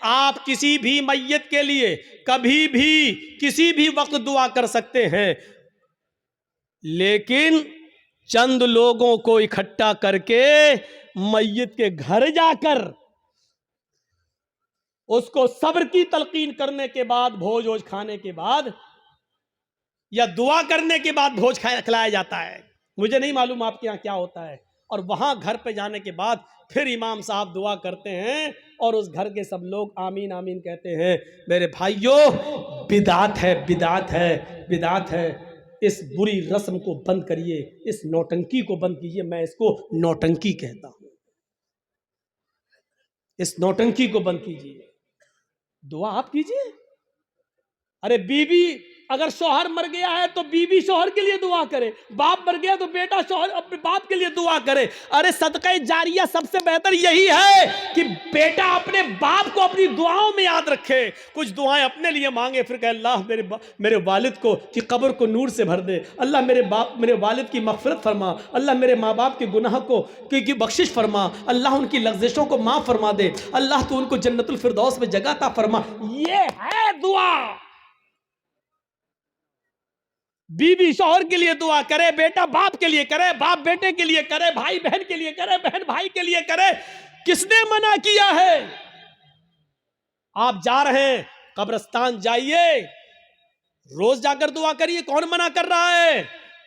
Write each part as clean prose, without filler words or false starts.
आप किसी भी मैयत के लिए कभी भी किसी भी वक्त दुआ कर सकते हैं, लेकिन चंद लोगों को इकट्ठा करके मैयत के घर जाकर उसको सब्र की तलकीन करने के बाद, भोज वोज खाने के बाद या दुआ करने के बाद भोज खिलाया जाता है। मुझे नहीं मालूम आपके यहाँ क्या होता है। और वहां घर पे जाने के बाद फिर इमाम साहब दुआ करते हैं और उस घर के सब लोग आमीन आमीन कहते हैं। मेरे भाइयों, बिदात है, बिदात है, बिदात है। इस बुरी रस्म को बंद करिए, इस नौटंकी को बंद कीजिए। मैं इसको नौटंकी कहता हूं। इस नौटंकी को बंद कीजिए, दुआ आप कीजिए। अरे बीवी, अगर शौहर मर गया है तो बीवी शौहर के लिए दुआ करे, बाप मर गया तो बेटा शौहर अपने बाप के लिए दुआ करे। अरे सदका जारिया सबसे बेहतर यही है कि बेटा अपने बाप को अपनी दुआओं में याद रखे, कुछ दुआएं अपने लिए मांगे, फिर कहे अल्लाह मेरे वालिद को की कब्र को नूर से भर दे, अल्लाह मेरे वालिद की मग़फ़िरत फरमा, अल्लाह मेरे माँ बाप के गुनाह को की बख्शिश फरमा, अल्लाह उनकी लग़्ज़िशों को माफ़ फरमा दे, अल्लाह तो उनको जन्नतुल फिरदौस में जगह अता फरमा। ये है दुआ। बीवी शौहर के लिए दुआ करे, बेटा बाप के लिए करे, बाप बेटे के लिए करे, भाई बहन के लिए करे, बहन भाई के लिए करे। किसने मना किया है? आप जा रहे हैं कब्रिस्तान, जाइए, रोज जाकर दुआ करिए, कौन मना कर रहा है?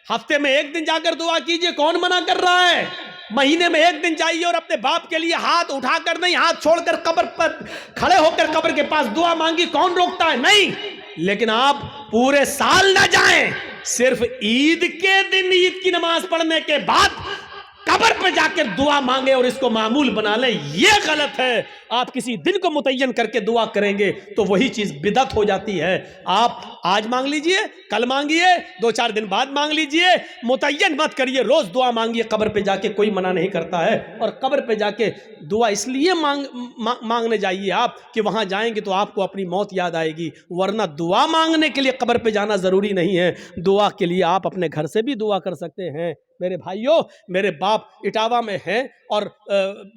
हफ्ते में एक दिन जाकर दुआ कीजिए, कौन मना कर रहा है? महीने में एक दिन जाइए और अपने बाप के लिए हाथ उठाकर नहीं, हाथ छोड़कर कब्र पर खड़े होकर कब्र के पास दुआ मांगी, कौन रोकता है? नहीं। लेकिन आप पूरे साल ना जाएं, सिर्फ ईद के दिन ईद की नमाज पढ़ने के बाद कब्र पर जाकर दुआ मांगे और इसको मामूल बना लें, यह गलत है। आप किसी दिन को मुतय्यन करके दुआ करेंगे तो वही चीज बिदअत हो जाती है। आप आज मांग लीजिए, कल मांगिए, 2-4 दिन बाद मांग लीजिए, मुतय्यन मत करिए, रोज दुआ मांगिए कब्र पे जाके, कोई मना नहीं करता है। और कब्र पे जाके दुआ इसलिए मांगने जाइए आप कि वहां जाएंगे तो आपको अपनी मौत याद आएगी, वरना दुआ मांगने के लिए कब्र पे जाना जरूरी नहीं है। दुआ के लिए आप अपने घर से भी दुआ कर सकते हैं। मेरे भाइयों, मेरे बाप इटावा में हैं और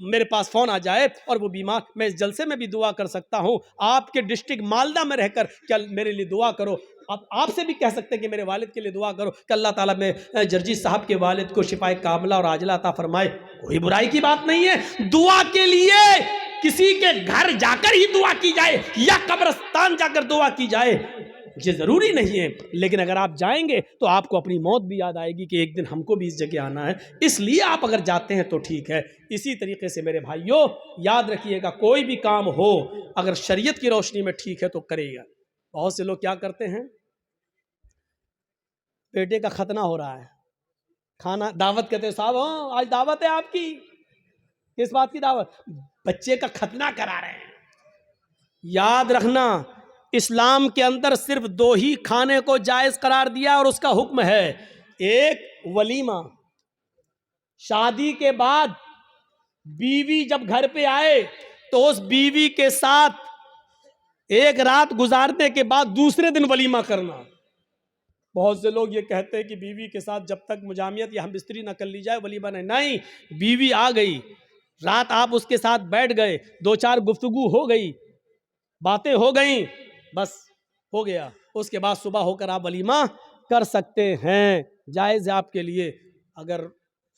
मेरे पास फ़ोन आ जाए और वो बीमार, मैं इस जलसे में भी दुआ कर सकता हूँ। आपके डिस्ट्रिक्ट मालदा में रहकर क्या मेरे लिए दुआ करो। अब आपसे भी कह सकते हैं कि मेरे वालिद के लिए दुआ करो कि अल्लाह ताला में जर्जी साहब के वालिद को शिफाए कामला और आजला अता फरमाए। कोई बुराई की बात नहीं है। दुआ के लिए किसी के घर जाकर ही दुआ की जाए या कब्रिस्तान जाकर दुआ की जाए, ये जरूरी नहीं है। लेकिन अगर आप जाएंगे तो आपको अपनी मौत भी याद आएगी कि एक दिन हमको भी इस जगह आना है, इसलिए आप अगर जाते हैं तो ठीक है। इसी तरीके से मेरे भाइयों, याद रखिएगा, कोई भी काम हो अगर शरीयत की रोशनी में ठीक है तो करेगा। बहुत से लोग क्या करते हैं, बेटे का खतना हो रहा है, खाना दावत कहते हैं, साहब हाँ आज दावत है आपकी। किस बात की दावत? बच्चे का खतना करा रहे हैं। याद रखना, इस्लाम के अंदर सिर्फ 2 ही खाने को जायज करार दिया और उसका हुक्म है, एक वलीमा। शादी के बाद बीवी जब घर पे आए तो उस बीवी के साथ एक रात गुजारने के बाद दूसरे दिन वलीमा करना। बहुत से लोग ये कहते हैं कि बीवी के साथ जब तक मुजामियत या हमबिस्तरी न कर ली जाए वलीमा नहीं। नहीं, बीवी आ गई, रात आप उसके साथ बैठ गए, 2-4 गुफ्तगू हो गई, बातें हो गई, बस हो गया। उसके बाद सुबह होकर आप वलीमा कर सकते हैं, जायज़ है आपके लिए। अगर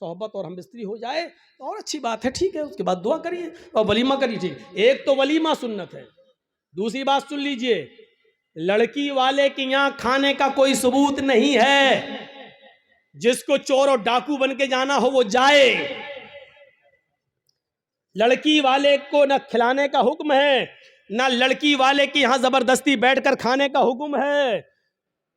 सोहबत और हमबिस्तरी हो जाए तो और अच्छी बात है, ठीक है, उसके बाद दुआ करिए और वलीमा करिए, ठीक। एक तो वलीमा सुन्नत है। दूसरी बात सुन लीजिए, लड़की वाले के यहाँ खाने का कोई सबूत नहीं है। जिसको चोर और डाकू बन के जाना हो वो जाए। लड़की वाले को न खिलाने का हुक्म है, ना लड़की वाले के यहां जबरदस्ती बैठकर खाने का हुक्म है,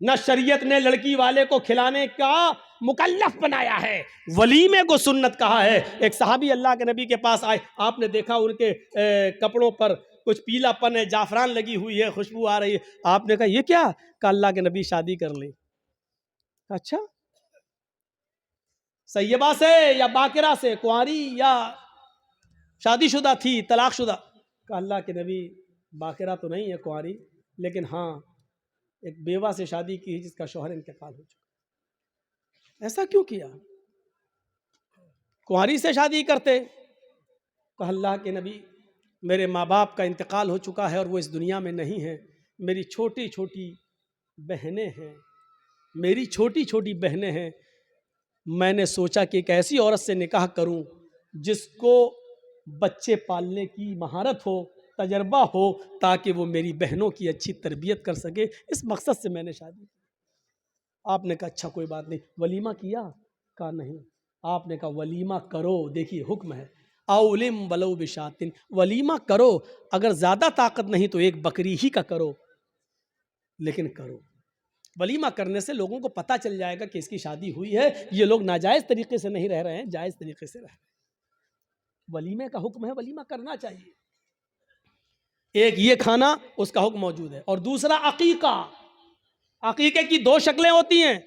ना शरीयत ने लड़की वाले को खिलाने का मुकल्लफ बनाया है, वलीमे को सुन्नत कहा है। एक सहाबी अल्लाह के नबी के पास आए, आपने देखा उनके कपड़ों पर कुछ पीलापन है, जाफरान लगी हुई है, खुशबू आ रही है। आपने कहा ये क्या? कहा अल्लाह के नबी शादी कर ले। अच्छा, सैयबा से या बाकिरा से, कुंवारी या शादीशुदा थी, तलाकशुदा? कहा अल्लाह के नबी बाकिरा तो नहीं है, कुंवारी, लेकिन हाँ एक बेवा से शादी की जिसका शौहर इंतकाल हो चुका। ऐसा क्यों किया? कुंवारी से शादी करते। कहा अल्लाह के नबी मेरे माँ बाप का इंतकाल हो चुका है और वो इस दुनिया में नहीं है। मेरी छोटी छोटी बहनें हैं, मेरी छोटी छोटी बहनें हैं। मैंने सोचा कि एक ऐसी औरत से निकाह करूं जिसको बच्चे पालने की महारत हो, तजर्बा हो, ताकि वो मेरी बहनों की अच्छी तरबियत कर सके। इस मकसद से मैंने शादी की। आपने कहा अच्छा कोई बात नहीं, वलीमा किया? कहा नहीं। आपने कहा वलीमा करो, देखिए हुक्म है, औलिम वलो बिशातिन, वलीमा करो। अगर ज़्यादा ताकत नहीं तो एक बकरी ही का करो, लेकिन करो। वलीमा करने से लोगों को पता चल जाएगा कि इसकी शादी हुई है, ये लोग नाजायज़ तरीके से नहीं रह रहे हैं, जायज़ तरीके से रह रहे हैं। वलीमे का हुक्म है, वलीमा करना चाहिए। एक ये खाना, उसका हुक्म मौजूद है। और दूसरा अकीका। अकीके की दो शक्लें होती हैं।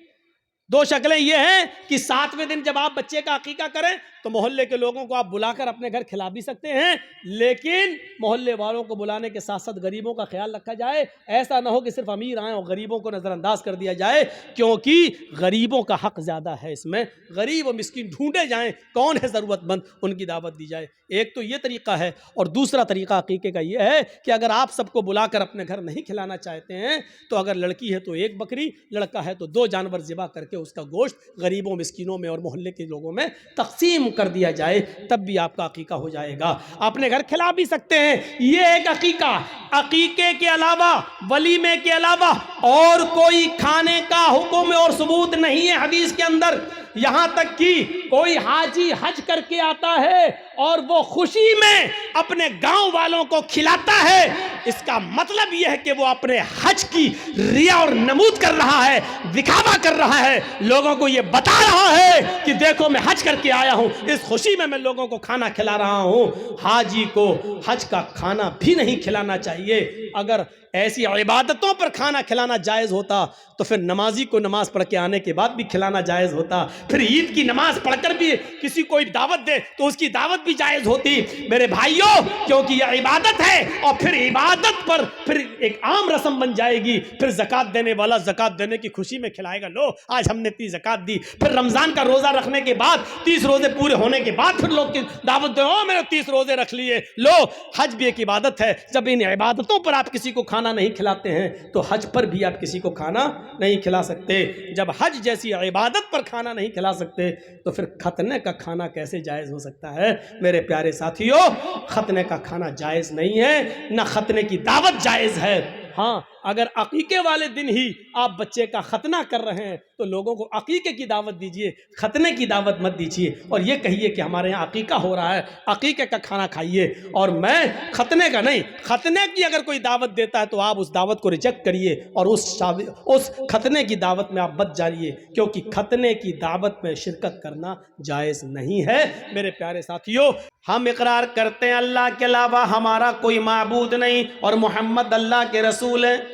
दो शक्लें ये हैं कि 7वें दिन जब आप बच्चे का अकीका करें तो मोहल्ले के लोगों को आप बुलाकर अपने घर खिला भी सकते हैं, लेकिन मोहल्ले वालों को बुलाने के साथ साथ गरीबों का ख्याल रखा जाए। ऐसा ना हो कि सिर्फ अमीर आए और गरीबों को नज़रअंदाज कर दिया जाए, क्योंकि गरीबों का हक ज़्यादा है इसमें। गरीब और मिस्किन ढूंढे जाएं, कौन है ज़रूरतमंद, उनकी दावत दी जाए। एक तो ये तरीका है। और दूसरा तरीका अकीके का ये है कि अगर आप सबको बुलाकर अपने घर नहीं खिलाना चाहते हैं तो अगर लड़की है तो एक बकरी, लड़का है तो 2 जानवर ज़िबा करके उसका गोश्त गरीबों, मिस्किनों में और मोहल्ले के लोगों में तकसीम कर दिया जाए, तब भी आपका अकीका हो जाएगा। अपने घर खिला भी सकते हैं। ये एक अकीका। अकीके के अलावा, वलीमे के अलावा और कोई खाने का हुक्म और सबूत नहीं है हदीस के अंदर। यहां तक कि कोई हाजी हज करके आता है और वो खुशी में अपने गांव वालों को खिलाता है, इसका मतलब यह है कि वो अपने हज की रिया और नमूद कर रहा है, दिखावा कर रहा है, लोगों को ये बता रहा है कि देखो मैं हज करके आया हूं, इस खुशी में मैं लोगों को खाना खिला रहा हूं। हाजी को हज का खाना भी नहीं खिलाना चाहिए। अगर ऐसी इबादतों पर खाना खिलाना जायज़ होता तो फिर नमाजी को नमाज पढ़ के आने के बाद भी खिलाना जायज़ होता। फिर ईद की नमाज पढ़कर भी किसी को दावत दे तो उसकी दावत भी जायज़ होती। मेरे भाइयों, क्योंकि यह इबादत है और फिर इबादत पर फिर एक आम रस्म बन जाएगी। फिर ज़कात देने वाला ज़कात देने की खुशी में खिलाएगा, लो आज हमने इतनी ज़कात दी। फिर रमज़ान का रोज़ा रखने के बाद 30 रोज़े पूरे होने के बाद फिर लोग की दावत दे, ओ मैंने 30 रोज़े रख लिए। लो, हज भी एक इबादत है। जब इन इबादतों पर आप किसी को खाना नहीं खिलाते हैं तो हज पर भी आप किसी को खाना नहीं खिला सकते। जब हज जैसी इबादत पर खाना नहीं खिला सकते तो फिर खतने का खाना कैसे जायज़ हो सकता है? मेरे प्यारे साथियों, खतने का खाना जायज़ नहीं है, ना खतने की दावत जायज़ है। हाँ, अगर अकीके वाले दिन ही आप बच्चे का खतना कर रहे हैं तो लोगों को अकीके की दावत दीजिए, खतने की दावत मत दीजिए। और ये कहिए कि हमारे यहाँ अकीका हो रहा है, अकीके का खाना खाइए, और मैं खतने का नहीं। खतने की अगर कोई दावत देता है तो आप उस दावत को रिजेक्ट करिए और उस खतने की दावत में आप बच जाइए, क्योंकि खतने की दावत में शिरकत करना जायज़ नहीं है। मेरे प्यारे साथियों, हम इकरार करते हैं अल्लाह के अलावा हमारा कोई माबूद नहीं और मोहम्मद अल्लाह के रसूल हैं।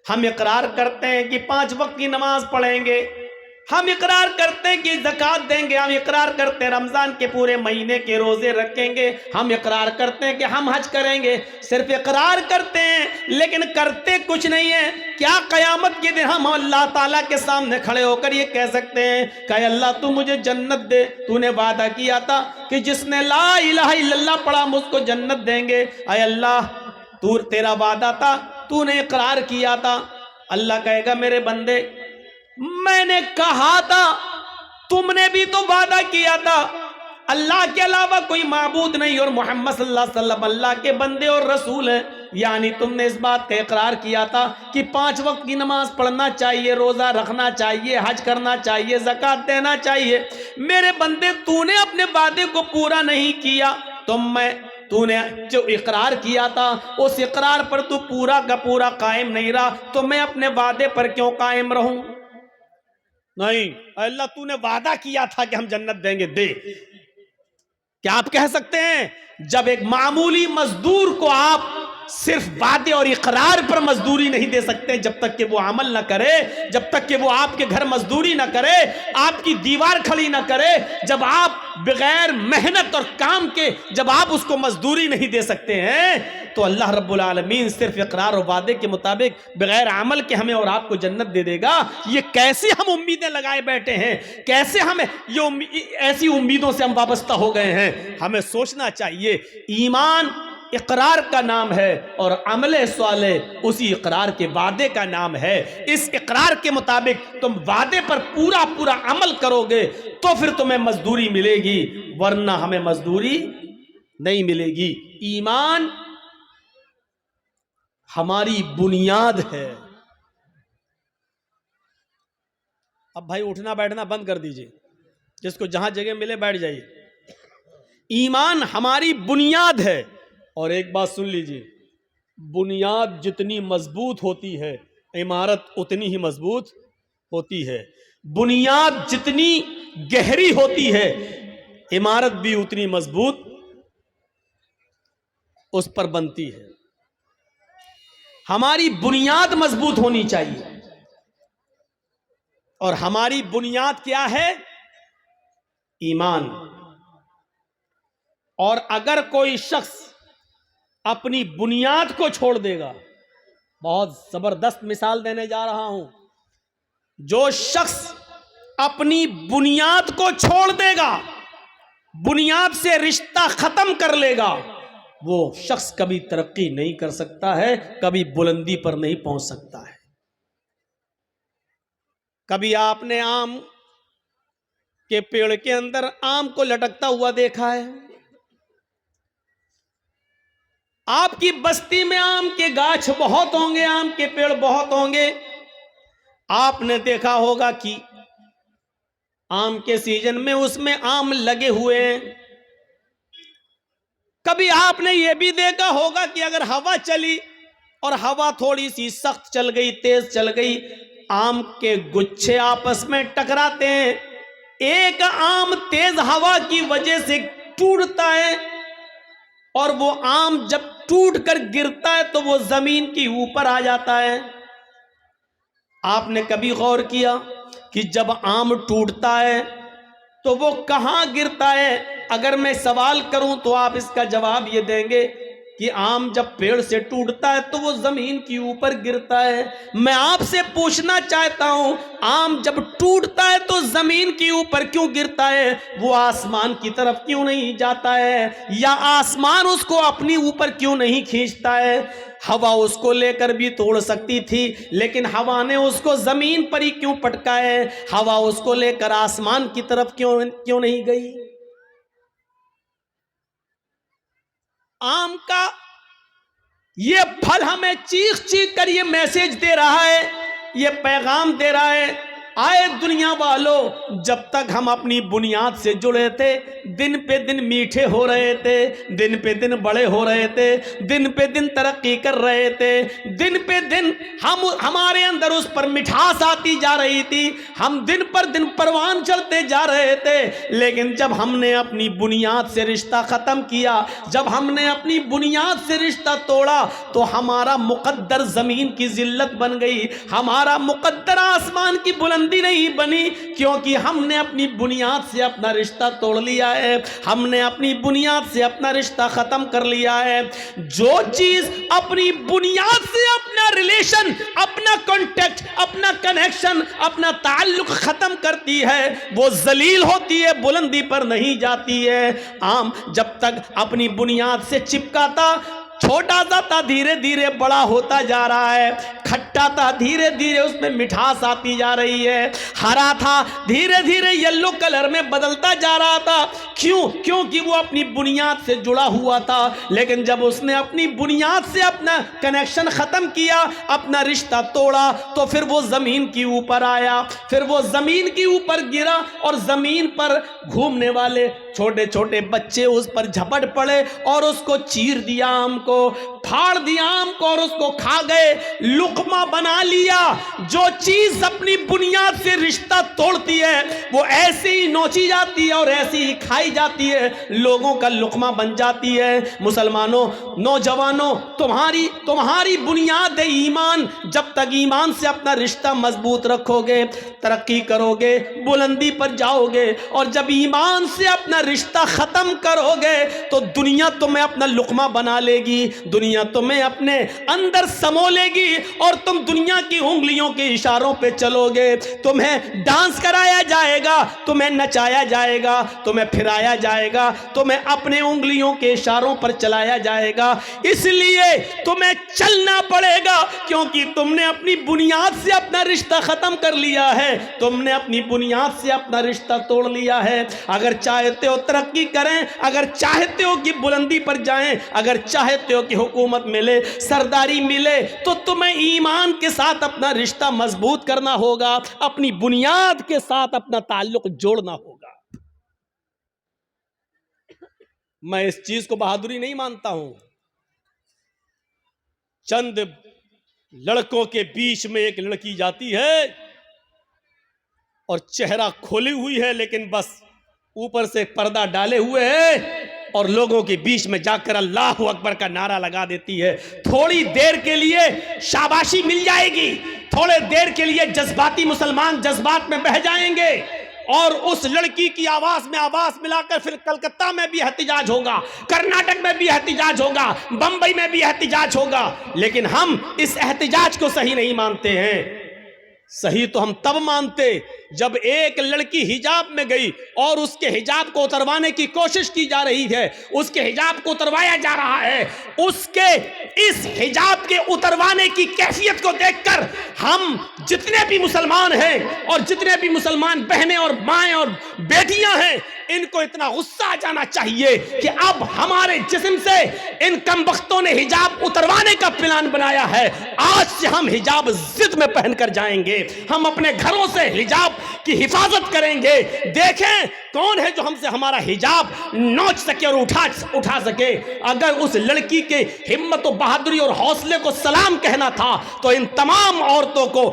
हम इकरार करते हैं कि 5 वक्त की नमाज पढ़ेंगे, हम इकरार करते हैं कि ज़कात देंगे, हम इकरार करते हैं रमज़ान के पूरे महीने के रोज़े रखेंगे, हम इकरार करते हैं कि हम हज करेंगे। सिर्फ इकरार करते हैं लेकिन करते कुछ नहीं है। क्या क़यामत के दिन हम अल्लाह ताला के सामने खड़े होकर ये कह सकते हैं कि अल्लाह तू मुझे जन्नत दे, तूने वादा किया था कि जिसने ला इलाहा इल्लल्लाह पढ़ा मुझको जन्नत देंगे। अय अल्लाह, तू तेरा वादा था, तूने इकरार किया था। अल्लाह कहेगा मेरे बंदे, मैंने कहा था, तुमने भी तो वादा किया था अल्लाह के अलावा कोई माबूद नहीं और मोहम्मद सल्लल्लाहु अलैहि वसल्लम अल्लाह के बंदे और रसूल हैं। यानी तुमने इस बात का इकरार किया था कि 5 वक्त की नमाज पढ़ना चाहिए, रोज़ा रखना चाहिए, हज करना चाहिए, ज़कात देना चाहिए। मेरे बंदे, तूने अपने वादे को पूरा नहीं किया तो तूने जो इकरार किया था उस इकरार पर तू पूरा का पूरा कायम नहीं रहा, तो मैं अपने वादे पर क्यों कायम रहूं? नहीं, अल्लाह तूने वादा किया था कि हम जन्नत देंगे, दे। क्या आप कह सकते हैं जब एक मामूली मजदूर को आप सिर्फ वादे और इकरार पर मजदूरी नहीं दे सकते, जब तक कि वो अमल ना करे, जब तक कि वो आपके घर मजदूरी ना करे, आपकी दीवार खड़ी ना करे, जब आप बगैर मेहनत और काम के जब आप उसको मजदूरी नहीं दे सकते हैं, तो अल्लाह रब्बुल आलमीन सिर्फ इकरार और वादे के मुताबिक बगैर अमल के हमें और आपको जन्नत दे देगा। ये कैसे हम उम्मीदें लगाए बैठे हैं, कैसे हमें ये ऐसी उम्मीदों से हम वाबस्ता हो गए हैं। हमें सोचना चाहिए, ईमान इकरार का नाम है और अमले साले उसी इकरार के वादे का नाम है। इस इकरार के मुताबिक तुम वादे पर पूरा पूरा अमल करोगे तो फिर तुम्हें मजदूरी मिलेगी, वरना हमें मजदूरी नहीं मिलेगी। ईमान हमारी बुनियाद है। अब भाई उठना बैठना बंद कर दीजिए, जिसको जहां जगह मिले बैठ जाइए। ईमान हमारी बुनियाद है। और एक बात सुन लीजिए, बुनियाद जितनी मजबूत होती है इमारत उतनी ही मजबूत होती है। बुनियाद जितनी गहरी होती है इमारत भी उतनी मजबूत उस पर बनती है। हमारी बुनियाद मजबूत होनी चाहिए। और हमारी बुनियाद क्या है? ईमान। और अगर कोई शख्स अपनी बुनियाद को छोड़ देगा, बहुत जबरदस्त मिसाल देने जा रहा हूं, जो शख्स अपनी बुनियाद को छोड़ देगा, बुनियाद से रिश्ता खत्म कर लेगा, वो शख्स कभी तरक्की नहीं कर सकता है, कभी बुलंदी पर नहीं पहुंच सकता है। कभी आपने आम के पेड़ के अंदर आम को लटकता हुआ देखा है? आपकी बस्ती में आम के गाछ बहुत होंगे, आम के पेड़ बहुत होंगे। आपने देखा होगा कि आम के सीजन में उसमें आम लगे हुए हैं। कभी आपने यह भी देखा होगा कि अगर हवा चली और हवा थोड़ी सी सख्त चल गई, तेज चल गई, आम के गुच्छे आपस में टकराते हैं। एक आम तेज हवा की वजह से टूटता है और वो आम जब टूट कर गिरता है तो वो जमीन के ऊपर आ जाता है। आपने कभी गौर किया कि जब आम टूटता है तो वो कहां गिरता है? अगर मैं सवाल करूं तो आप इसका जवाब ये देंगे कि आम जब पेड़ से टूटता है तो वो जमीन के ऊपर गिरता है। मैं आपसे पूछना चाहता हूं, आम जब टूटता है तो जमीन के ऊपर क्यों गिरता है? वो आसमान की तरफ क्यों नहीं जाता है? या आसमान उसको अपनी ऊपर क्यों नहीं खींचता है? हवा उसको लेकर भी तोड़ सकती थी, लेकिन हवा ने उसको जमीन पर ही क्यों पटका है? हवा उसको लेकर आसमान की तरफ क्यों नहीं गई? आम का ये फल हमें चीख चीख कर ये मैसेज दे रहा है, ये पैगाम दे रहा है, आए दुनिया वालों, जब तक हम अपनी बुनियाद से जुड़े थे, दिन पे दिन मीठे हो रहे थे, दिन पे दिन बड़े हो रहे थे, दिन पे दिन तरक्की कर रहे थे, दिन पे दिन हमारे अंदर उस पर मिठास आती जा रही थी, हम दिन पर दिन परवान चलते जा रहे थे। लेकिन जब हमने अपनी बुनियाद से रिश्ता ख़त्म किया, जब हमने अपनी बुनियाद से रिश्ता तोड़ा, तो हमारा मुकद्दर ज़मीन की जिल्लत बन गई, हमारा मुकद्दर आसमान की बुलंदी नहीं बनी, क्योंकि हमने अपनी बुनियाद से अपना रिश्ता तोड़ लिया है, हमने अपनी बुनियाद से अपना रिश्ता खत्म कर लिया है। जो चीज अपनी बुनियाद से अपना रिलेशन, अपना कांटेक्ट, अपना कनेक्शन, अपना ताल्लुक खत्म करती है, वो जलील होती है, बुलंदी पर नहीं जाती है। आम जब तक अपनी बुनियाद से चिपका था, छोटा सा था, धीरे धीरे बड़ा होता जा रहा है, खट्टा था, धीरे धीरे उसमें मिठास आती जा रही है, हरा था, धीरे धीरे येलो कलर में बदलता जा रहा था। क्यों? क्योंकि वो अपनी बुनियाद से जुड़ा हुआ था। लेकिन जब उसने अपनी बुनियाद से अपना कनेक्शन ख़त्म किया, अपना रिश्ता तोड़ा, तो फिर वो ज़मीन के ऊपर आया, फिर वो ज़मीन के ऊपर गिरा और ज़मीन पर घूमने वाले छोटे छोटे बच्चे उस पर झपट पड़े और उसको चीर दिया, आम को फाड़ दिया, आम को, और उसको खा गए, लुकमा बना लिया। जो चीज अपनी बुनियाद से रिश्ता तोड़ती है वो ऐसे ही नोची जाती है और ऐसी ही खाई जाती है, लोगों का लुकमा बन जाती है। मुसलमानों, नौजवानों, तुम्हारी बुनियाद है ईमान। जब तक ईमान से अपना रिश्ता मजबूत रखोगे, तरक्की करोगे, बुलंदी पर जाओगे। और जब ईमान से अपना रिश्ता खत्म करोगे तो दुनिया तुम्हें अपना लुकमा बना लेगी, दुनिया तुम्हें अपने अंदर समो लेगी और तुम दुनिया की उंगलियों के इशारों पे चलोगे। तुम्हें डांस कराया जाएगा, तुम्हें नचाया जाएगा, तुम्हें फिराया जाएगा, तुम्हें अपने उंगलियों के इशारों पर चलाया जाएगा। इसलिए तुम्हें चलना पड़ेगा, क्योंकि तुमने अपनी बुनियाद से अपना रिश्ता खत्म कर लिया है, तुमने अपनी बुनियाद से अपना रिश्ता तोड़ लिया है। अगर चाहते हो तरक्की करें, अगर चाहते हो कि बुलंदी पर जाएं, अगर चाहते हो कि हुकूमत मिले, सरदारी मिले, तो तुम्हें ईमान के साथ अपना रिश्ता मजबूत करना होगा, अपनी बुनियाद के साथ अपना ताल्लुक जोड़ना होगा। मैं इस चीज को बहादुरी नहीं मानता हूं। चंद लड़कों के बीच में एक लड़की जाती है और चेहरा खोली हुई है, लेकिन बस ऊपर से पर्दा डाले हुए है, और लोगों के बीच में जाकर अल्लाहु अकबर का नारा लगा देती है। थोड़ी देर के लिए शाबाशी मिल जाएगी, थोड़े देर के लिए जज्बाती मुसलमान जज्बात में बह जाएंगे, और उस लड़की की आवाज में आवाज मिलाकर फिर कलकत्ता में भी एहतिजाज होगा, कर्नाटक में भी एहतिजाज होगा, बंबई में भी एहतिजाज होगा। लेकिन हम इस एहतिजाज को सही नहीं मानते हैं। सही तो हम तब मानते जब एक लड़की हिजाब में गई और उसके हिजाब को उतरवाने की कोशिश की जा रही है, उसके हिजाब को उतरवाया जा रहा है। उसके इस हिजाब के उतरवाने की कैफियत को देखकर हम जितने भी मुसलमान हैं और जितने भी मुसलमान बहनें और माएं और बेटियां हैं, इनको इतना गुस्सा आ जाना चाहिए कि अब हमारे जिस्म से इन कमबख्तों ने हिजाब उतरवाने का प्लान बनाया है। आज से हम हिजाब जिद में पहनकर जाएंगे, हम अपने घरों से हिजाब की हिफाजत करेंगे। देखें कौन है जो हमसे हमारा हिजाब नोच सके और उठा सके। अगर उस लड़की के हिम्मत और बहादुरी और हौसले को सलाम कहना था, तो इन तमाम औरतों को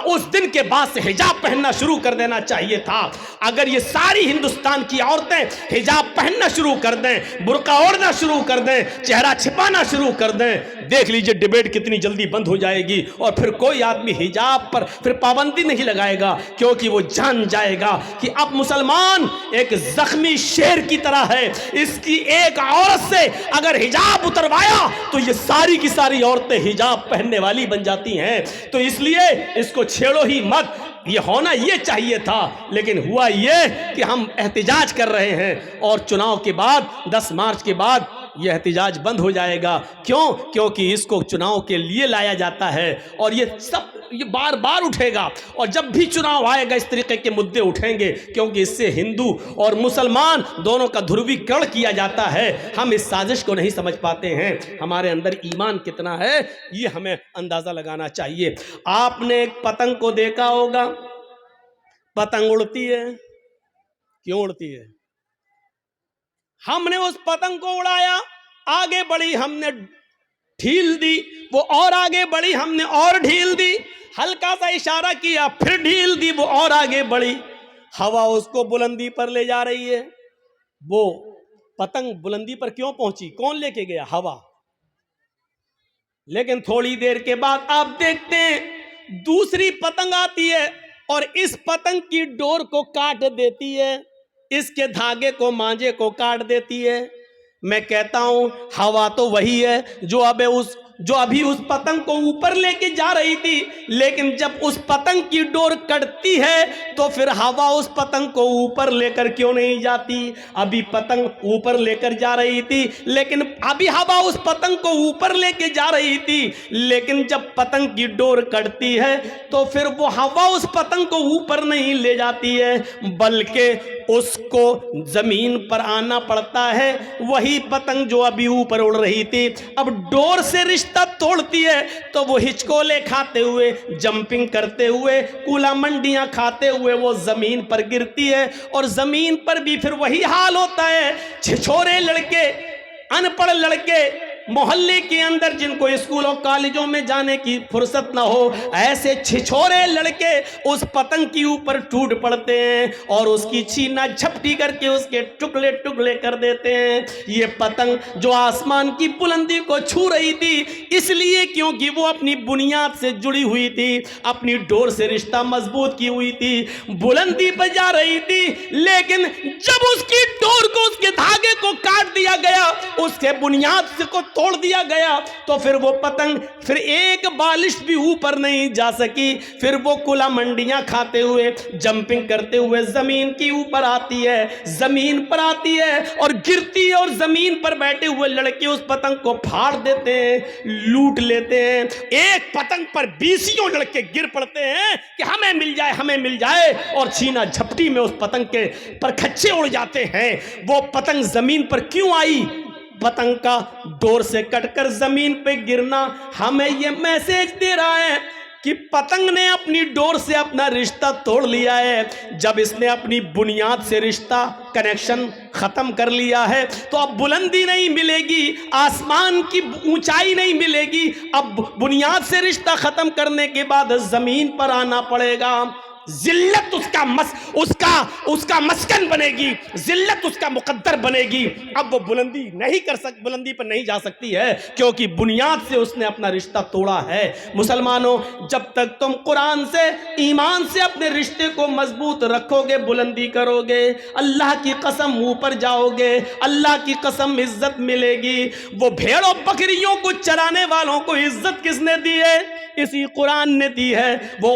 उस दिन के बाद से हिजाब पहनना शुरू कर देना चाहिए था। अगर ये सारी हिंदुस्तान की औरतें हिजाब पहनना शुरू कर दें, बुर्का ओढ़ना शुरू कर दें, चेहरा छिपाना शुरू कर दें, देख लीजिए डिबेट कितनी जल्दी बंद हो जाएगी, और फिर कोई आदमी हिजाब पर फिर पाबंदी नहीं लगाएगा, क्योंकि वो जान जाएगा कि अब मुसलमान एक जख्मी शेर की तरह है। इसकी एक औरत से अगर हिजाब उतरवाया तो ये सारी की सारी औरतें हिजाब पहनने वाली बन जाती हैं। तो इसलिए इसको छेड़ो ही मत। ये होना ये चाहिए था, लेकिन हुआ ये कि हम एहतिजाज कर रहे हैं, और चुनाव के बाद 10 मार्च के बाद ये एहतिजाज बंद हो जाएगा। क्यों? क्योंकि इसको चुनाव के लिए लाया जाता है, और ये बार बार उठेगा, और जब भी चुनाव आएगा इस तरीके के मुद्दे उठेंगे, क्योंकि इससे हिंदू और मुसलमान दोनों का ध्रुवीकरण किया जाता है। हम इस साजिश को नहीं समझ पाते हैं। हमारे अंदर ईमान कितना है ये हमें अंदाजा लगाना चाहिए। आपने एक पतंग को देखा होगा, पतंग उड़ती है, क्यों उड़ती है? हमने उस पतंग को उड़ाया, आगे बढ़ी, हमने ढील दी, वो और आगे बढ़ी, हमने और ढील दी, हल्का सा इशारा किया, फिर ढील दी, वो और आगे बढ़ी। हवा उसको बुलंदी पर ले जा रही है। वो पतंग बुलंदी पर क्यों पहुंची? कौन लेके गया? हवा। लेकिन थोड़ी देर के बाद आप देखते हैं दूसरी पतंग आती है और इस पतंग की डोर को काट देती है, इसके धागे को, मांझे को काट देती है। मैं कहता हूं हवा तो वही है जो अभी उस पतंग को ऊपर लेके जा रही थी, लेकिन जब उस पतंग की डोर कटती है तो फिर हवा उस पतंग को ऊपर लेकर क्यों नहीं जाती? अभी पतंग ऊपर लेकर जा रही थी, लेकिन अभी हवा उस पतंग को ऊपर लेके जा रही थी, लेकिन जब पतंग की डोर कटती है तो फिर वो हवा उस पतंग को ऊपर नहीं ले जाती है, बल्कि उसको जमीन पर आना पड़ता है। वही पतंग जो अभी ऊपर उड़ रही थी, अब डोर से रिश्ता तोड़ती है तो वो हिचकोले खाते हुए, जंपिंग करते हुए, कूला मंडियां खाते हुए वो जमीन पर गिरती है, और जमीन पर भी फिर वही हाल होता है। छिछोरे लड़के, अनपढ़ लड़के मोहल्ले के अंदर, जिनको स्कूलों कॉलेजों में जाने की फुर्सत ना हो, ऐसे छिछोरे लड़के उस पतंग के ऊपर टूट पड़ते हैं और उसकी छीना झपटी करके उसके टुकड़े टुकड़े कर देते हैं। ये पतंग जो आसमान की बुलंदी को छू रही थी, इसलिए क्योंकि वो अपनी बुनियाद से जुड़ी हुई थी, अपनी डोर से रिश्ता मजबूत की हुई थी, बुलंदी पर जा रही थी। लेकिन जब उसकी डोर को, उसके धागे को काट दिया गया, उसके बुनियाद से को तोड़ दिया गया तो फिर वो पतंग फिर एक बालिश भी ऊपर नहीं जा सकी। फिर वो कुला मंडियां खाते हुए, जंपिंग करते हुए जमीन की ऊपर आती है, जमीन पर आती है और गिरती है, और जमीन पर बैठे हुए लड़के उस पतंग को फाड़ देते हैं, लूट लेते हैं। एक पतंग पर 20 लड़के गिर पड़ते हैं कि हमें मिल जाए, हमें मिल जाए, और छीना झपटी में उस पतंग के पर खच्चे उड़ जाते हैं। वो पतंग जमीन पर क्यों आई? पतंग का डोर से कटकर जमीन पे गिरना हमें ये मैसेज दे रहा है कि पतंग ने अपनी डोर से अपना रिश्ता तोड़ लिया है। जब इसने अपनी बुनियाद से रिश्ता, कनेक्शन खत्म कर लिया है तो अब बुलंदी नहीं मिलेगी, आसमान की ऊंचाई नहीं मिलेगी। अब बुनियाद से रिश्ता खत्म करने के बाद जमीन पर आना पड़ेगा। जिल्लत उसका मस्कन बनेगी, जिल्लत उसका मुकद्दर बनेगी। अब वो बुलंदी पर नहीं जा सकती है, क्योंकि बुनियाद से उसने अपना रिश्ता तोड़ा है। मुसलमानों, जब तक तुम कुरान से, ईमान से अपने रिश्ते को मजबूत रखोगे, बुलंदी करोगे, अल्लाह की कसम ऊपर जाओगे, अल्लाह की कसम इज्जत मिलेगी। वो भेड़ों बकरियों को चराने वालों को इज्जत किसने दी है? इसी कुरान ने दी है। वो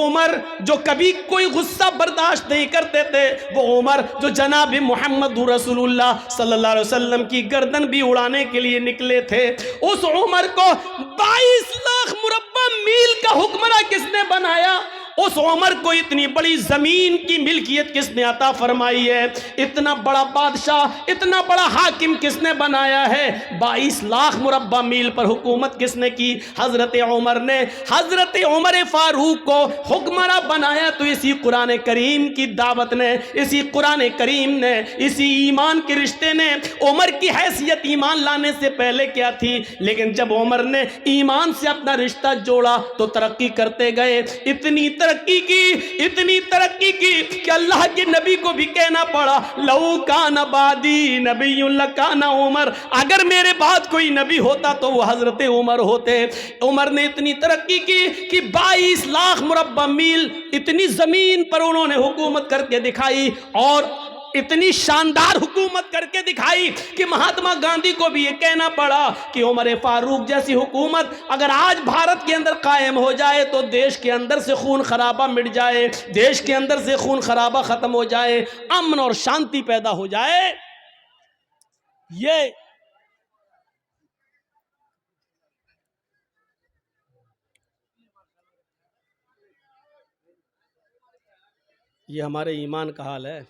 उमर जो कभी कोई गुस्सा बर्दाश्त नहीं करते थे, वो उमर जो जनाब मोहम्मद रसूलुल्लाह सल्लल्लाहु अलैहि वसल्लम की गर्दन भी उड़ाने के लिए निकले थे, उस उमर को 22 लाख मुरब्बा मील का हुक्मरान किसने बनाया? उस उमर को इतनी बड़ी जमीन की मिल्कियत किसने अता फरमाई है? इतना बड़ा बादशाह, इतना बड़ा हाकिम किसने बनाया है? 22 लाख मुरब्बा मील पर हुकूमत किसने की? हजरत उमर ने। हजरत उमर फारूक को हुक्मरान बनाया तो इसी कुरान करीम की दावत ने, इसी कुरान करीम ने, इसी ईमान के रिश्ते ने। उमर की हैसियत ईमान लाने से पहले क्या थी, लेकिन जब उमर ने ईमान से अपना रिश्ता जोड़ा तो तरक्की करते गए। इतनी तरक्की की कि अल्लाह के नबी को भी कहना पड़ा, लऊ कान बादी नबीयुन लकाना उमर, अगर मेरे बाद कोई नबी होता तो वो हजरत उमर होते। उमर ने इतनी तरक्की की कि 22 लाख मुरब्बा मील इतनी जमीन पर उन्होंने हुकूमत करके दिखाई, और इतनी शानदार हुकूमत करके दिखाई कि महात्मा गांधी को भी ये कहना पड़ा कि उमर फारूक जैसी हुकूमत अगर आज भारत के अंदर कायम हो जाए तो देश के अंदर से खून खराबा मिट जाए, देश के अंदर से खून खराबा खत्म हो जाए, अमन और शांति पैदा हो जाए। ये हमारे ईमान का हाल है।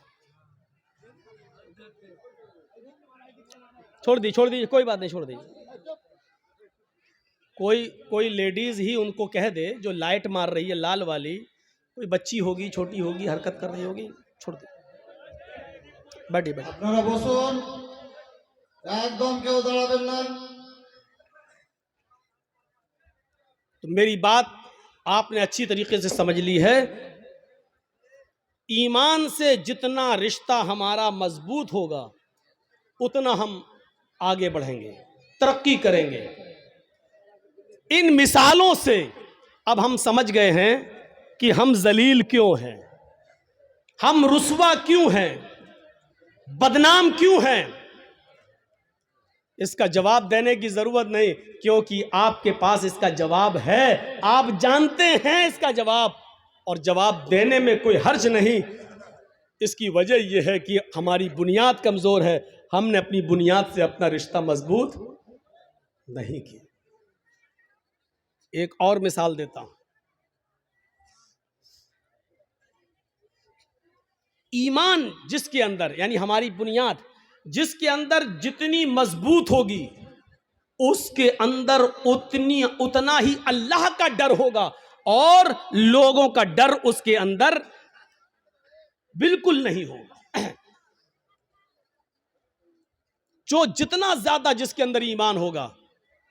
छोड़ दी, कोई बात नहीं, छोड़ दी। कोई लेडीज ही उनको कह दे जो लाइट मार रही है लाल वाली, कोई बच्ची होगी, छोटी होगी, हरकत कर रही होगी, छोड़ दे, बैठी। আপনারা বসুন, একদম কেউ দাঁড়াবেন না। तो मेरी बात आपने अच्छी तरीके से समझ ली है। ईमान से जितना रिश्ता हमारा मजबूत होगा उतना हम आगे बढ़ेंगे, तरक्की करेंगे। इन मिसालों से अब हम समझ गए हैं कि हम जलील क्यों हैं, हम रुस्वा क्यों हैं, बदनाम क्यों हैं। इसका जवाब देने की जरूरत नहीं, क्योंकि आपके पास इसका जवाब है, आप जानते हैं इसका जवाब, और जवाब देने में कोई हर्ज नहीं। इसकी वजह यह है कि हमारी बुनियाद कमजोर है, हमने अपनी बुनियाद से अपना रिश्ता मजबूत नहीं किया। एक और मिसाल देता हूं। ईमान जिसके अंदर, यानी हमारी बुनियाद जिसके अंदर जितनी मजबूत होगी उसके अंदर उतना ही अल्लाह का डर होगा, और लोगों का डर उसके अंदर बिल्कुल नहीं होगा। जो जितना ज्यादा जिसके अंदर ईमान होगा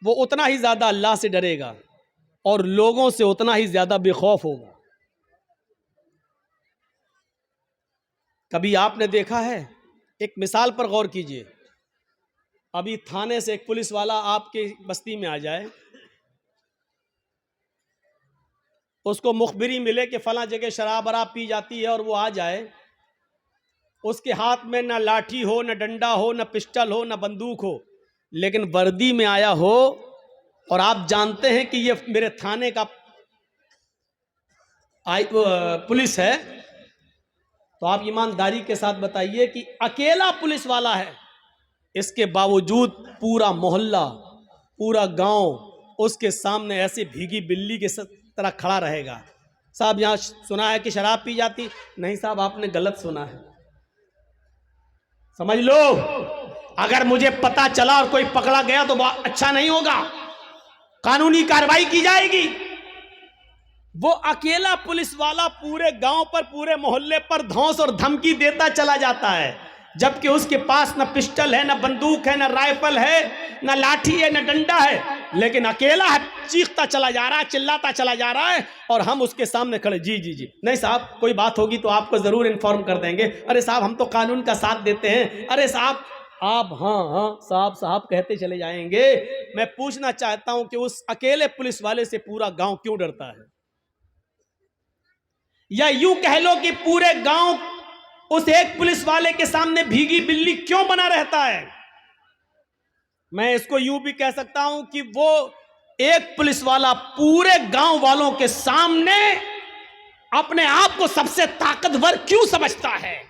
वो उतना ही ज्यादा अल्लाह से डरेगा और लोगों से उतना ही ज्यादा बेखौफ होगा। कभी आपने देखा है, एक मिसाल पर गौर कीजिए, अभी थाने से एक पुलिस वाला आपके बस्ती में आ जाए, उसको मुखबिरी मिले कि फला जगह शराब वराब पी जाती है, और वो आ जाए, उसके हाथ में ना लाठी हो, ना डंडा हो, ना पिस्टल हो, ना बंदूक हो, लेकिन वर्दी में आया हो और आप जानते हैं कि ये मेरे थाने का पुलिस है, तो आप ईमानदारी के साथ बताइए कि अकेला पुलिस वाला है, इसके बावजूद पूरा मोहल्ला, पूरा गांव उसके सामने ऐसे भीगी बिल्ली के तरह खड़ा रहेगा। साहब यहां सुना है कि शराब पी जाती? नहीं साहब, आपने गलत सुना है। समझ लो, अगर मुझे पता चला और कोई पकड़ा गया तो बहुत अच्छा नहीं होगा, कानूनी कार्रवाई की जाएगी। वो अकेला पुलिस वाला पूरे गांव पर, पूरे मोहल्ले पर धौंस और धमकी देता चला जाता है, जबकि उसके पास न पिस्टल है, न बंदूक है, न राइफल है, न लाठी है, न डंडा है, लेकिन अकेला है, चीखता चला जा रहा है, चिल्लाता चला जा रहा है, और हम उसके सामने खड़े। जी जी जी, नहीं साहब, कोई बात होगी तो आपको जरूर इन्फॉर्म कर देंगे। अरे साहब, हम तो कानून का साथ देते हैं। अरे साहब, आप हाँ हाँ साहब साहब कहते चले जाएंगे। मैं पूछना चाहता हूं कि उस अकेले पुलिस वाले से पूरा गांव क्यों डरता है? या यूं कह लो कि पूरे गांव उस एक पुलिस वाले के सामने भीगी बिल्ली क्यों बना रहता है? मैं इसको यूं भी कह सकता हूं कि वो एक पुलिस वाला पूरे गांव वालों के सामने अपने आप को सबसे ताकतवर क्यों समझता है?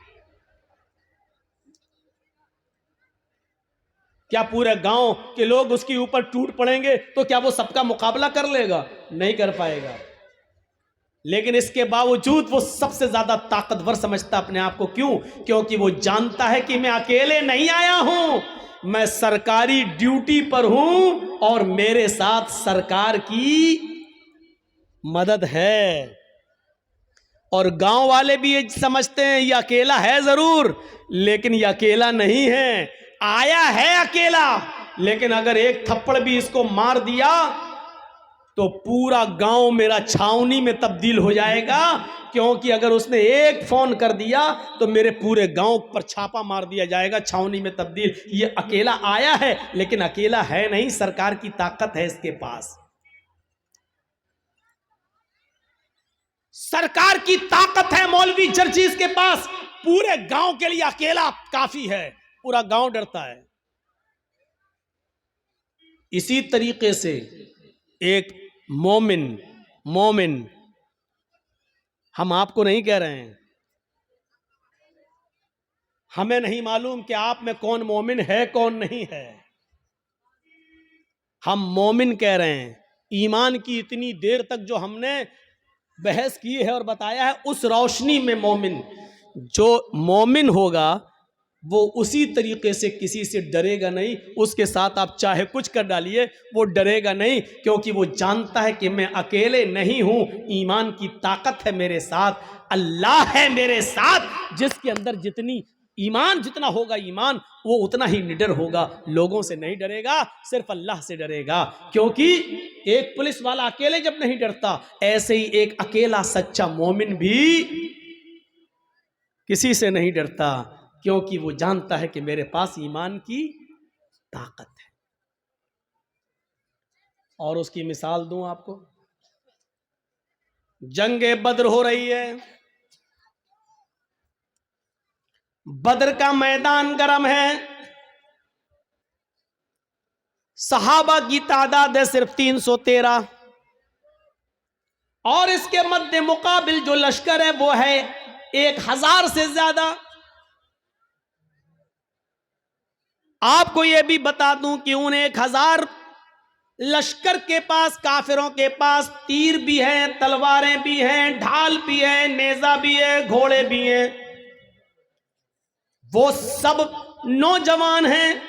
क्या पूरे गांव के लोग उसके ऊपर टूट पड़ेंगे तो क्या वो सबका मुकाबला कर लेगा? नहीं कर पाएगा। लेकिन इसके बावजूद वो सबसे ज्यादा ताकतवर समझता अपने आप को। क्यों? क्योंकि वो जानता है कि मैं अकेले नहीं आया हूं, मैं सरकारी ड्यूटी पर हूं और मेरे साथ सरकार की मदद है। और गांव वाले भी ये समझते हैं ये अकेला है जरूर, लेकिन ये अकेला नहीं है, आया है अकेला, लेकिन अगर एक थप्पड़ भी इसको मार दिया तो पूरा गांव मेरा छावनी में तब्दील हो जाएगा। क्योंकि अगर उसने एक फोन कर दिया तो मेरे पूरे गांव पर छापा मार दिया जाएगा, छावनी में तब्दील। ये अकेला आया है, लेकिन अकेला है नहीं, सरकार की ताकत है इसके पास। सरकार की ताकत है मौलवी जर्जीस के पास, पूरे गांव के लिए अकेला काफी है, पूरा गांव डरता है। इसी तरीके से एक मोमिन, हम आपको नहीं कह रहे हैं, हमें नहीं मालूम कि आप में कौन मोमिन है कौन नहीं है, हम मोमिन कह रहे हैं। ईमान की इतनी देर तक जो हमने बहस की है और बताया है, उस रोशनी में मोमिन, जो मोमिन होगा वो उसी तरीके से किसी से डरेगा नहीं। उसके साथ आप चाहे कुछ कर डालिए, वो डरेगा नहीं, क्योंकि वो जानता है कि मैं अकेले नहीं हूं, ईमान की ताकत है मेरे साथ, अल्लाह है मेरे साथ, जिसके अंदर जितनी ईमान, जितना होगा ईमान, वो उतना ही निडर होगा, लोगों से नहीं डरेगा, सिर्फ अल्लाह से डरेगा। क्योंकि एक पुलिस वाला अकेले जब नहीं डरता, ऐसे ही एक अकेला सच्चा मोमिन भी किसी से नहीं डरता, क्योंकि वो जानता है कि मेरे पास ईमान की ताकत है। और उसकी मिसाल दूं आपको, जंगे बद्र हो रही है, बद्र का मैदान गर्म है, सहाबा की तादाद है सिर्फ 313, और इसके मध्य मुकाबिल जो लश्कर है वो है 1000 से ज्यादा। आपको यह भी बता दूं कि उन 1000 लश्कर के पास, काफिरों के पास तीर भी हैं, तलवारें भी हैं, ढाल भी है, नेजा भी है, घोड़े भी हैं। वो सब नौजवान हैं,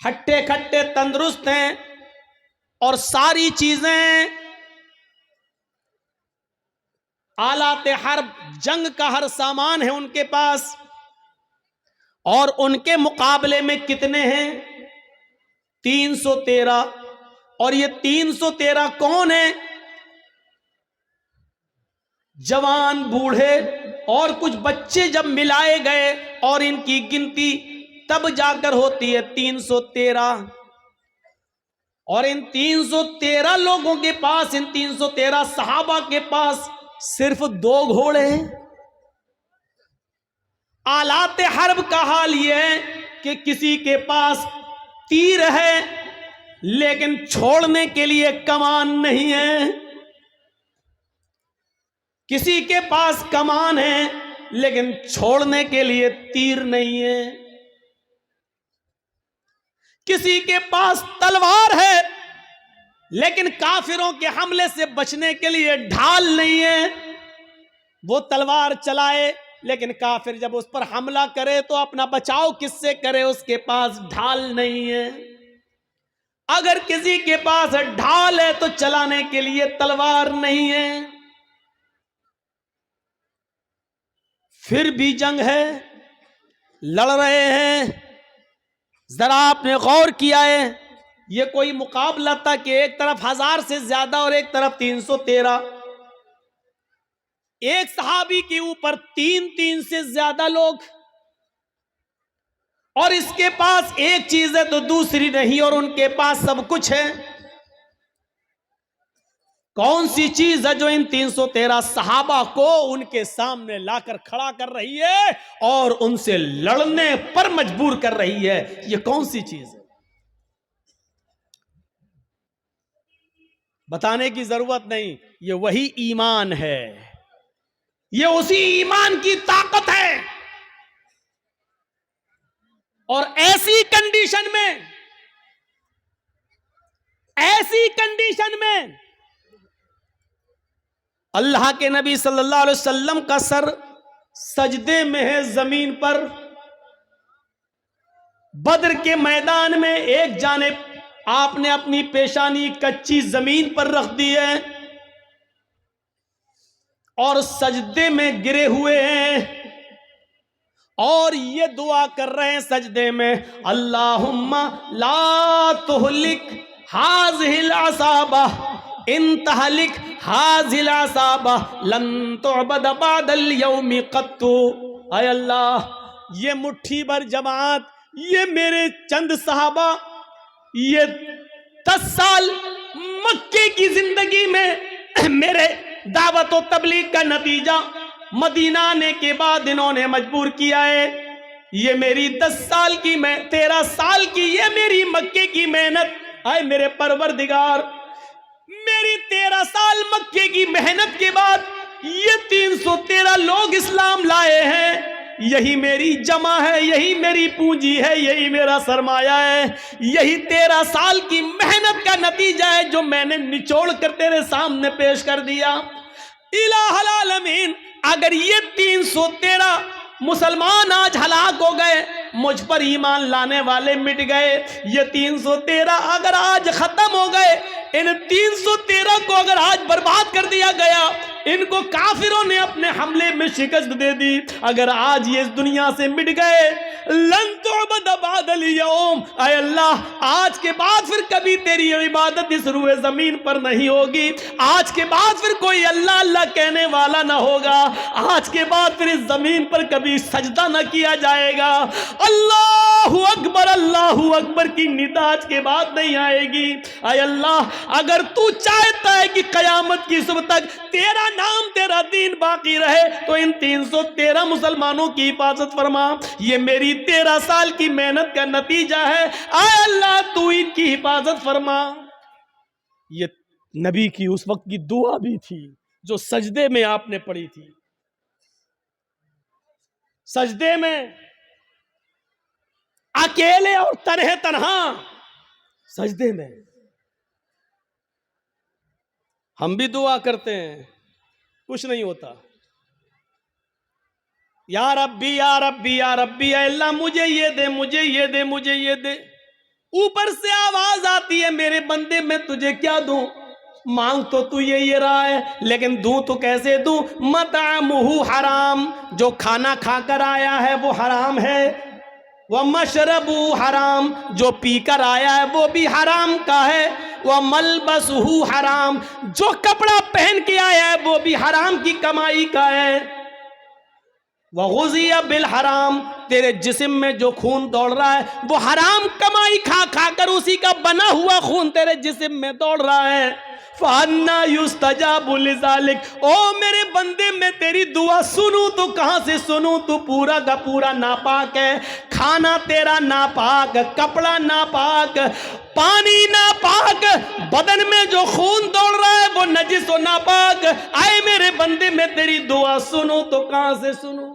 हट्टे खट्टे तंदुरुस्त हैं, और सारी चीजें, आलाते हर्ब, जंग का हर सामान है उनके पास। और उनके मुकाबले में कितने हैं? 313। और ये 313 कौन है? जवान, बूढ़े और कुछ बच्चे जब मिलाए गए और इनकी गिनती तब जाकर होती है 313। और इन 313 लोगों के पास, इन 313 सहाबा के पास सिर्फ 2 घोड़े हैं। आलाते हर्ब का हाल यह है कि किसी के पास तीर है लेकिन छोड़ने के लिए कमान नहीं है, किसी के पास कमान है लेकिन छोड़ने के लिए तीर नहीं है, किसी के पास तलवार है लेकिन काफिरों के हमले से बचने के लिए ढाल नहीं है। वो तलवार चलाए लेकिन काफिर जब उस पर हमला करे तो अपना बचाव किससे करे, उसके पास ढाल नहीं है। अगर किसी के पास ढाल है तो चलाने के लिए तलवार नहीं है। फिर भी जंग है, लड़ रहे हैं। जरा आपने गौर किया है, ये कोई मुकाबला था कि एक तरफ 1000 से ज्यादा और एक तरफ 313, एक सहाबी के ऊपर 3 से ज्यादा लोग, और इसके पास एक चीज है तो दूसरी नहीं, और उनके पास सब कुछ है। कौन सी चीज है जो इन 313 सहाबा को उनके सामने लाकर खड़ा कर रही है और उनसे लड़ने पर मजबूर कर रही है? ये कौन सी चीज है? बताने की जरूरत नहीं, ये वही ईमान है, ये उसी ईमान की ताकत है। और ऐसी कंडीशन में अल्लाह के नबी सल्लल्लाहु अलैहि वसल्लम का सर सजदे में है जमीन पर। बद्र के मैदान में एक जानिब आपने अपनी पेशानी कच्ची जमीन पर रख दी है और सजदे में गिरे हुए हैं और ये दुआ कर रहे हैं सजदे में, अल्लाहुम्मा ला तुहलिक हाज़िहिल असाबा इन तहलिक हाज़िल असाबा लन तुअबद बअदल यौमि क़त्तु। आय अल्लाह, ये मुट्ठी भर जमात, ये मेरे चंद सहाबा, ये 10 साल मक्के की जिंदगी में मेरे दावत और तबलीग का नतीजा मदीना आने के बाद इन्होंने मजबूर किया है। ये मेरी 10 साल की, मैं 13 साल की, ये मेरी मक्के की मेहनत, आए मेरे परवरदिगार, मेरी 13 साल मक्के की मेहनत के बाद ये 313 लोग इस्लाम लाए हैं। यही मेरी जमा है, यही मेरी पूंजी है, यही मेरा सरमाया है, यही 13 साल की मेहनत का नतीजा है जो मैंने निचोड़ कर तेरे सामने पेश कर दिया। इलाहुल आलमीन, अगर ये 313 मुसलमान आज हलाक हो गए, मुझ पर ईमान लाने वाले मिट गए, ये 313 अगर आज खत्म हो गए, इन 313 को अगर आज बर्बाद कर दिया गया, इनको काफिरों ने अपने हमले में शिकस्त दे दी, अगर आज ये इस दुनिया से मिट गए, लन तुअबद बअदल यौम, आय अल्लाह, आज के बाद फिर कभी तेरी इबादत इस रूए जमीन पर नहीं होगी। आज के बाद फिर कोई अल्लाह अल्लाह कहने वाला ना होगा। आज के बाद फिर इस जमीन पर कभी सजदा न किया जाएगा। अल्लाहु अकबर की निदा आज के बाद नहीं आएगी। आय अल्लाह, अगर तू चाहता है कि कयामत की सुबह तक तेरा नाम तेरा दीन बाकी रहे तो इन 313 मुसलमानों की हिफाजत फरमा। ये मेरी 13 साल की मेहनत का नतीजा है। आय अल्लाह, तू इनकी हिफाजत फरमा। ये नबी की उस वक्त की दुआ भी थी जो सजदे में आपने पढ़ी थी। सजदे में अकेले और तन्हा सजदे में हम भी दुआ करते हैं, कुछ नहीं होता। या रब्बी या रब्बी या रब्बी, अल्लाह मुझे ये दे, मुझे ये दे, मुझे ये दे। ऊपर से आवाज आती है, मेरे बंदे मैं तुझे क्या दूं? मांग तो तू ये रहा है, लेकिन दूं तो कैसे दूं? मतअमुहु हराम, जो खाना खाकर आया है वो हराम है। वह मशरबु हराम, जो पीकर आया है वो भी हराम का है। वह मलबसहु हराम, जो कपड़ा पहन के आया है वो भी हराम की कमाई का है। वग़ुज़िया बिल हराम, तेरे जिस्म में जो खून दौड़ रहा है वो हराम कमाई खा खा कर उसी का बना हुआ खून तेरे जिस्म में दौड़ रहा है। फ़अन्ना युस्तजाबु लिज़ालिक, ओ मेरे बंदे मैं तेरी दुआ सुनूं तो कहाँ से सुनूं? तू पूरा का पूरा नापाक है, खाना तेरा नापाक, कपड़ा नापाक, पानी नापाक, बदन में जो खून दौड़ रहा है वो नजिस और नापाक। आए मेरे बंदे मैं तेरी दुआ सुनूं तो कहाँ से सुनूं?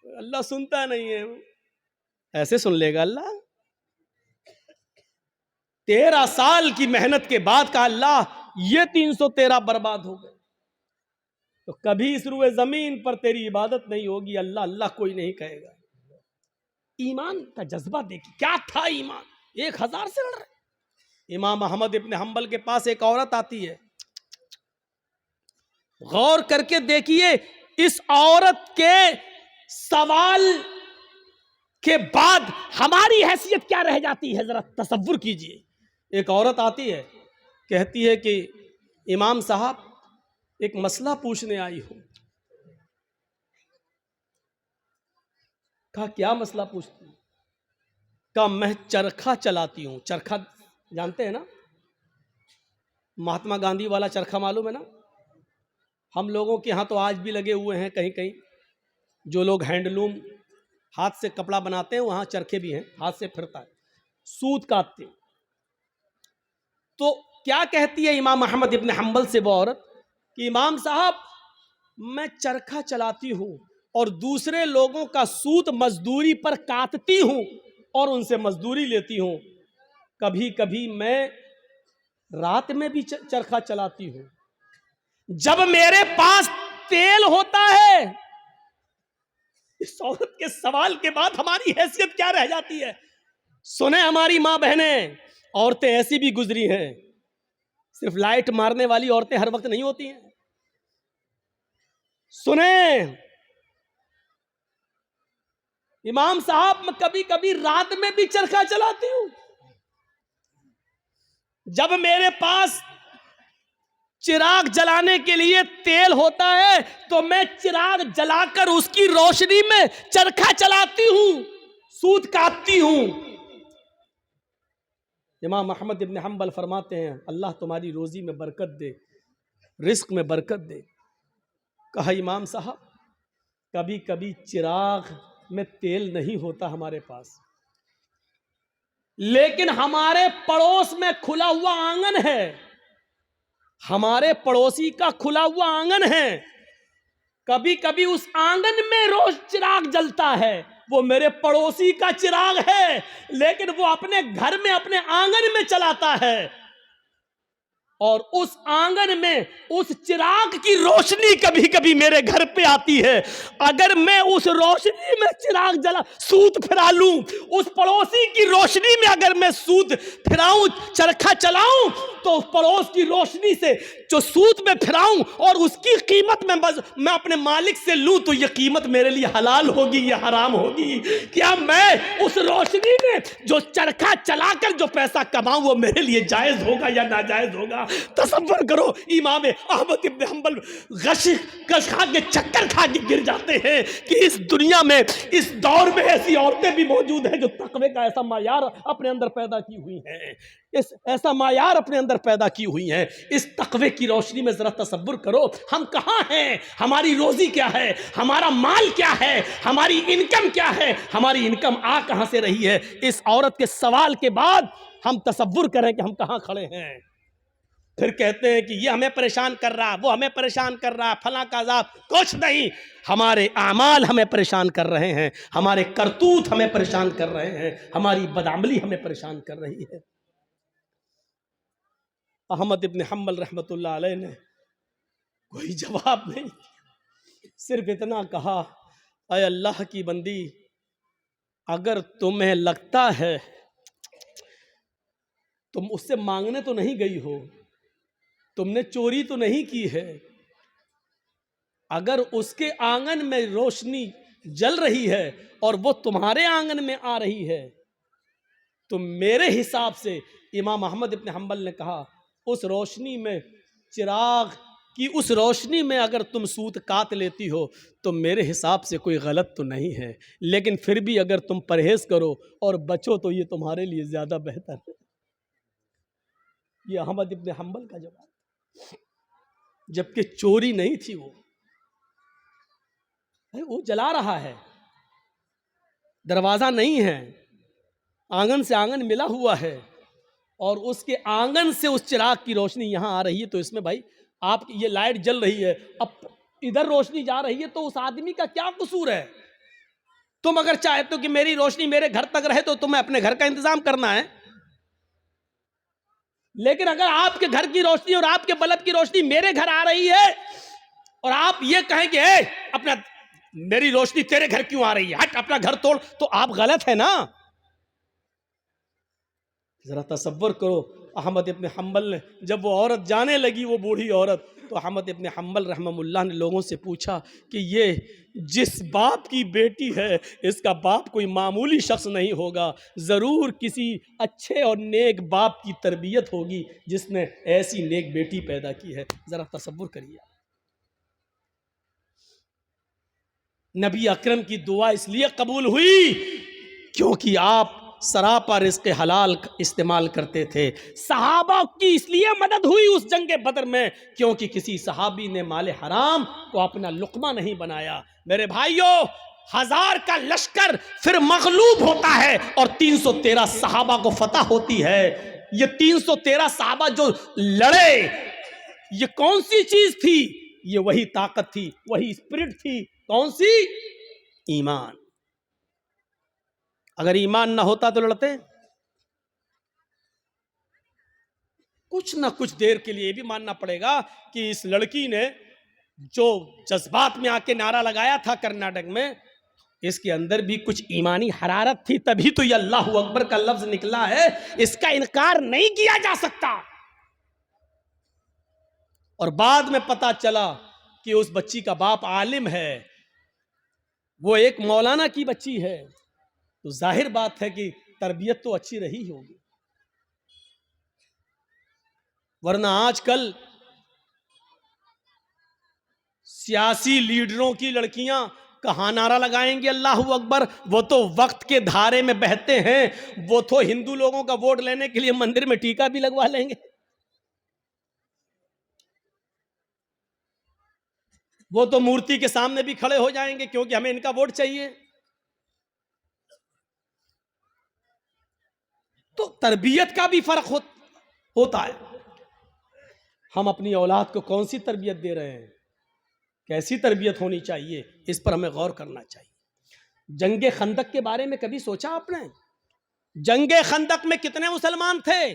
अल्लाह सुनता नहीं है, ऐसे सुन लेगा अल्लाह? 13 साल की मेहनत के बाद का अल्लाह ये 313 बर्बाद हो गए। तो कभी इस रुए जमीन पर तेरी इबादत नहीं होगी, अल्लाह अल्लाह कोई नहीं कहेगा। ईमान का जज्बा देखिए, क्या था ईमान। 1000 से लड़ रहे। इमाम अहमद इब्न हंबल के पास एक औरत आती है, गौर करके देखिए इस औरत के सवाल के बाद हमारी हैसियत क्या रह जाती है, जरा तसव्वुर कीजिए। एक औरत आती है, कहती है कि इमाम साहब एक मसला पूछने आई हूं। कहा क्या मसला पूछती हूं? कहा मैं चरखा चलाती हूं। चरखा जानते हैं ना, महात्मा गांधी वाला चरखा मालूम है ना? हम लोगों के यहाँ तो आज भी लगे हुए हैं कहीं कहीं। जो लोग हैंडलूम हाथ से कपड़ा बनाते हैं वहां चरखे भी हैं, हाथ से फिरता है, सूत काटते हैं। तो क्या कहती है इमाम अहमद इब्न हंबल से वो औरत कि इमाम साहब मैं चरखा चलाती हूं और दूसरे लोगों का सूत मजदूरी पर काटती हूं और उनसे मजदूरी लेती हूं। कभी कभी मैं रात में भी चरखा चलाती हूं। जब मेरे पास तेल होता है। इस औरत के सवाल के बाद हमारी हैसियत क्या रह जाती है? सुने हमारी मां बहनें, औरतें ऐसी भी गुजरी हैं। सिर्फ लाइट मारने वाली औरतें हर वक्त नहीं होती हैं। सुने इमाम साहब मैं कभी कभी रात में भी चरखा चलाती हूं। जब मेरे पास चिराग जलाने के लिए तेल होता है तो मैं चिराग जलाकर उसकी रोशनी में चरखा चलाती हूं, सूत काटती हूं। इमाम अहमद इब्न हंबल फरमाते हैं अल्लाह तुम्हारी रोजी में बरकत दे, रिस्क में बरकत दे। कहा इमाम साहब कभी कभी चिराग में तेल नहीं होता हमारे पास, लेकिन हमारे पड़ोस में खुला हुआ आंगन है, हमारे पड़ोसी का खुला हुआ आंगन है। कभी कभी उस आंगन में रोज चिराग जलता है, वो मेरे पड़ोसी का चिराग है, लेकिन वो अपने घर में अपने आंगन में चलाता है और उस आंगन में उस चिराग की रोशनी कभी कभी मेरे घर पे आती है। अगर मैं उस रोशनी में चिराग जला सूत फिरा लूं, उस पड़ोसी की रोशनी में अगर मैं सूत फिराऊं, चरखा चलाऊं, तो उस पड़ोस की रोशनी से जो सूत में फिराऊं और उसकी कीमत में मैं अपने मालिक से लूं तो यह कीमत मेरे लिए हलाल होगी या हराम होगी? क्या मैं उस रोशनी में जो चरखा चलाकर जो पैसा कमाऊं वो मेरे लिए जायज होगा या नाजायज होगा? तसव्वुर करो इमाम अहमद इब्न हंबल गश खा के चक्कर खा के गिर जाते हैं कि इस दुनिया में इस दौर में ऐसी औरतें भी मौजूद हैं जो तकवे का ऐसा मायार अपने अंदर पैदा की हुई हैं, इस ऐसा मायार अपने अंदर पैदा की हुई हैं। इस तकवे की रोशनी में जरा तसव्वुर करो हम कहाँ हैं, हमारी रोजी क्या है, हमारा माल क्या है, हमारी इनकम क्या है, हमारी इनकम आ कहाँ से रही है। इस औरत के सवाल के बाद हम तसव्वुर करें कि हम कहाँ खड़े हैं। फिर कहते हैं कि ये हमें परेशान कर रहा है, वो हमें परेशान कर रहा है, फला का अज़ाब। कुछ नहीं, हमारे आमाल हमें परेशान कर रहे हैं, हमारे करतूत हमें परेशान कर रहे हैं, हमारी बदअमली हमें परेशान कर रही है। अहमद इब्न हंबल रहमतुल्लाह अलैह ने कोई जवाब नहीं, सिर्फ इतना कहा, ऐ अल्लाह की बंदी, अगर तुम्हें लगता है तुम उससे मांगने तो नहीं गई हो, तुमने चोरी तो नहीं की है, अगर उसके आंगन में रोशनी जल रही है और वो तुम्हारे आंगन में आ रही है तो मेरे हिसाब से, इमाम अहमद इब्न हंबल ने कहा, उस रोशनी में चिराग कि उस रोशनी में अगर तुम सूत काट लेती हो तो मेरे हिसाब से कोई गलत तो नहीं है, लेकिन फिर भी अगर तुम परहेज करो और बचो तो ये तुम्हारे लिए ज़्यादा बेहतर है। ये अहमद इब्न हम्बल का जवाब, जबकि चोरी नहीं थी, वो जला रहा है, दरवाज़ा नहीं है, आंगन से आंगन मिला हुआ है और उसके आंगन से उस चिराग की रोशनी यहाँ आ रही है, तो इसमें भाई आप ये लाइट जल रही है, अब इधर रोशनी जा रही है, तो उस आदमी का क्या कसूर है? तुम अगर चाहते हो कि मेरी रोशनी मेरे घर तक रहे तो तुम्हें अपने घर का इंतजाम करना है, लेकिन अगर आपके घर की रोशनी और आपके बल्ब की रोशनी मेरे घर आ रही है और आप ये कहें कि अपना मेरी रोशनी तेरे घर क्यों आ रही है, हट अपना घर तोड़, तो आप गलत है ना। जरा तसव्वुर करो, अहमद इब्न हम्बल ने जब वो औरत जाने लगी, वो बूढ़ी औरत, तो अहमद इब्न हम्बल रहमहुल्लाह ने लोगों से पूछा कि ये जिस बाप की बेटी है, इसका बाप कोई मामूली शख्स नहीं होगा, ज़रूर किसी अच्छे और नेक बाप की तरबियत होगी जिसने ऐसी नेक बेटी पैदा की है। ज़रा तसव्वुर करिए, नबी अकरम की दुआ इसलिए कबूल हुई क्योंकि आप सरापा रिज़्क़ हलाल इस्तेमाल करते थे। सहाबा की इसलिए मदद हुई उस जंगे बदर में क्योंकि किसी सहाबी ने माले हराम को अपना लुक़मा नहीं बनाया। मेरे भाइयों, 1000 का लश्कर फिर मगलूब होता है और 313 सहाबा को फतह होती है। ये 313 सहाबा जो लड़े, ये कौन सी चीज थी? ये वही ताकत थी, वही स्पिरिट थी। कौन सी? ईमान। अगर ईमान ना होता तो लड़ते? कुछ ना कुछ देर के लिए भी मानना पड़ेगा कि इस लड़की ने जो जज्बात में आके नारा लगाया था कर्नाटक में, इसके अंदर भी कुछ ईमानी हरारत थी, तभी तो ये अल्लाह अकबर का लफ्ज निकला है। इसका इनकार नहीं किया जा सकता। और बाद में पता चला कि उस बच्ची का बाप आलिम है, वो एक मौलाना की बच्ची है, तो जाहिर बात है कि तरबियत तो अच्छी रही होगी। वरना आजकल सियासी लीडरों की लड़कियां कहां नारा लगाएंगी अल्लाह अकबर? वो तो वक्त के धारे में बहते हैं, वो तो हिंदू लोगों का वोट लेने के लिए मंदिर में टीका भी लगवा लेंगे। वो तो मूर्ति के सामने भी खड़े हो जाएंगे क्योंकि हमें इनका वोट चाहिए। तो तरबियत का भी फर्क होता है। हम अपनी औलाद को कौन सी तरबियत दे रहे हैं, कैसी तरबियत होनी चाहिए, इस पर हमें गौर करना चाहिए। जंगे खंदक के बारे में कभी सोचा आपने? जंगे खंदक में कितने मुसलमान थे?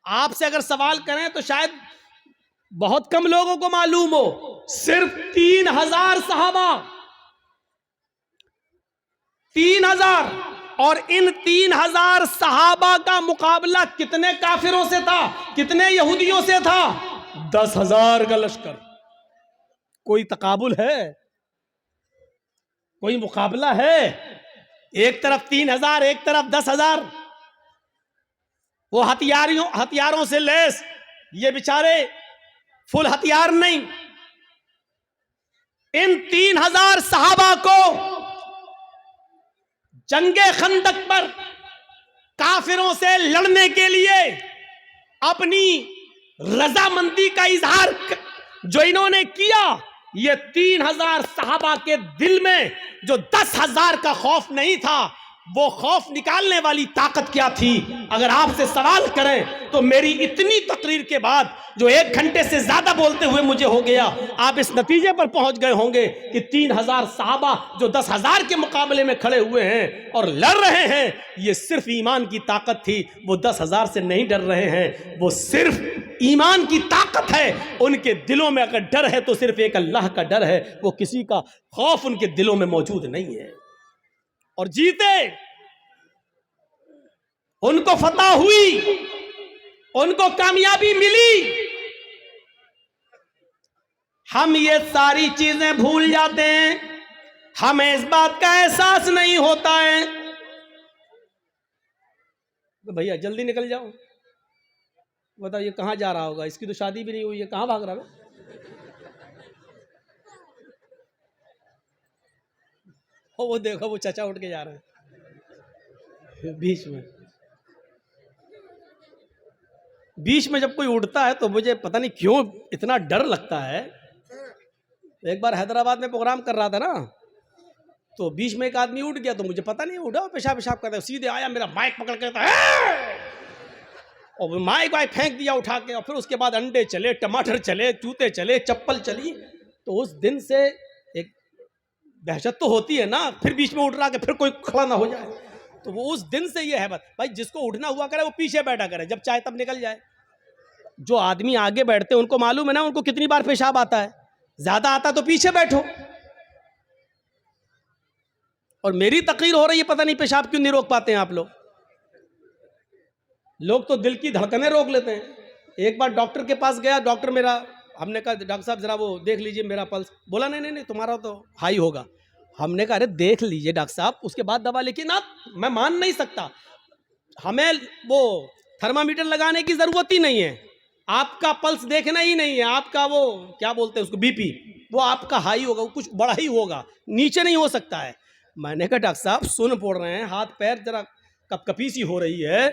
आपसे अगर सवाल करें तो शायद बहुत कम लोगों को मालूम हो। सिर्फ 3000 सहाबा, 3000, और इन 3000 सहाबा का मुकाबला कितने काफिरों से था, कितने यहूदियों से था? 10,000 का लश्कर। कोई तकाबुल है? कोई मुकाबला है? एक तरफ 3000, एक तरफ 10,000। वो हथियारों से लैस, ये बेचारे फुल हथियार नहीं। इन 3000 सहाबा को जंगे खंदक पर काफिरों से लड़ने के लिए अपनी रजामंदी का इजहार जो इन्होंने किया, ये 3000 सहाबा के दिल में जो 10,000 का खौफ नहीं था, वो खौफ निकालने वाली ताकत क्या थी? अगर आपसे सवाल करें तो मेरी इतनी तकरीर के बाद जो 1 घंटे से ज्यादा बोलते हुए मुझे हो गया, आप इस नतीजे पर पहुंच गए होंगे कि 3000 सहाबा जो 10,000 के मुकाबले में खड़े हुए हैं और लड़ रहे हैं, ये सिर्फ ईमान की ताकत थी। वो 10,000 से नहीं डर रहे हैं, वो सिर्फ ईमान की ताकत है। उनके दिलों में अगर डर है तो सिर्फ एक अल्लाह का डर है, वो किसी का खौफ उनके दिलों में मौजूद नहीं है। और जीते, उनको फतह हुई, उनको कामयाबी मिली। हम ये सारी चीजें भूल जाते हैं, हमें इस बात का एहसास नहीं होता है। तो भैया जल्दी निकल जाओ, बताओ ये कहां जा रहा होगा? इसकी तो शादी भी नहीं हुई है, कहां भाग रहा है? और वो देखो वो चचा उठ के जा रहे हैं बीच में जब कोई उठता है तो मुझे पता नहीं क्यों इतना डर लगता है। एक बार हैदराबाद में प्रोग्राम कर रहा था ना, तो बीच में एक आदमी उठ गया, तो मुझे पता नहीं उठा, पेशाब पेशाब करता है, सीधे आया मेरा माइक पकड़ के कहता है, और माइक वाइक फेंक दिया उठा के। और फिर उसके बाद अंडे चले, टमाटर चले, जूते चले, चप्पल चली। तो उस दिन से एक दहशत तो होती है ना, फिर बीच में उठ रहा कि फिर कोई खड़ा ना हो जाए। तो वो उस दिन से ये है बस भाई, जिसको उठना हुआ करे वो पीछे बैठा करे, जब चाहे तब निकल जाए। जो आदमी आगे बैठते हैं उनको मालूम है ना उनको कितनी बार पेशाब आता है, ज्यादा आता तो पीछे बैठो। और मेरी तकरीर हो रही है, पता नहीं पेशाब क्यों नहीं रोक पाते हैं आप लोग। लोग तो दिल की धड़कनें रोक लेते हैं। एक बार डॉक्टर के पास गया, डॉक्टर मेरा, हमने कहा डॉक्टर साहब जरा वो देख लीजिए मेरा पल्स। बोला नहीं नहीं नहीं तुम्हारा तो हाई होगा। हमने कहा अरे देख लीजिए डॉक्टर साहब, उसके बाद दवा। लेकिन आप, मैं मान नहीं सकता, हमें वो थर्मामीटर लगाने की जरूरत ही नहीं है, आपका पल्स देखना ही नहीं है, आपका वो क्या बोलते हैं उसको, बीपी, वो आपका हाई होगा, वो कुछ बड़ा ही होगा, नीचे नहीं हो सकता है। मैंने कहा डॉक्टर साहब सुन पड़ रहे हैं, हाथ पैर जरा कपकपी सी हो रही है।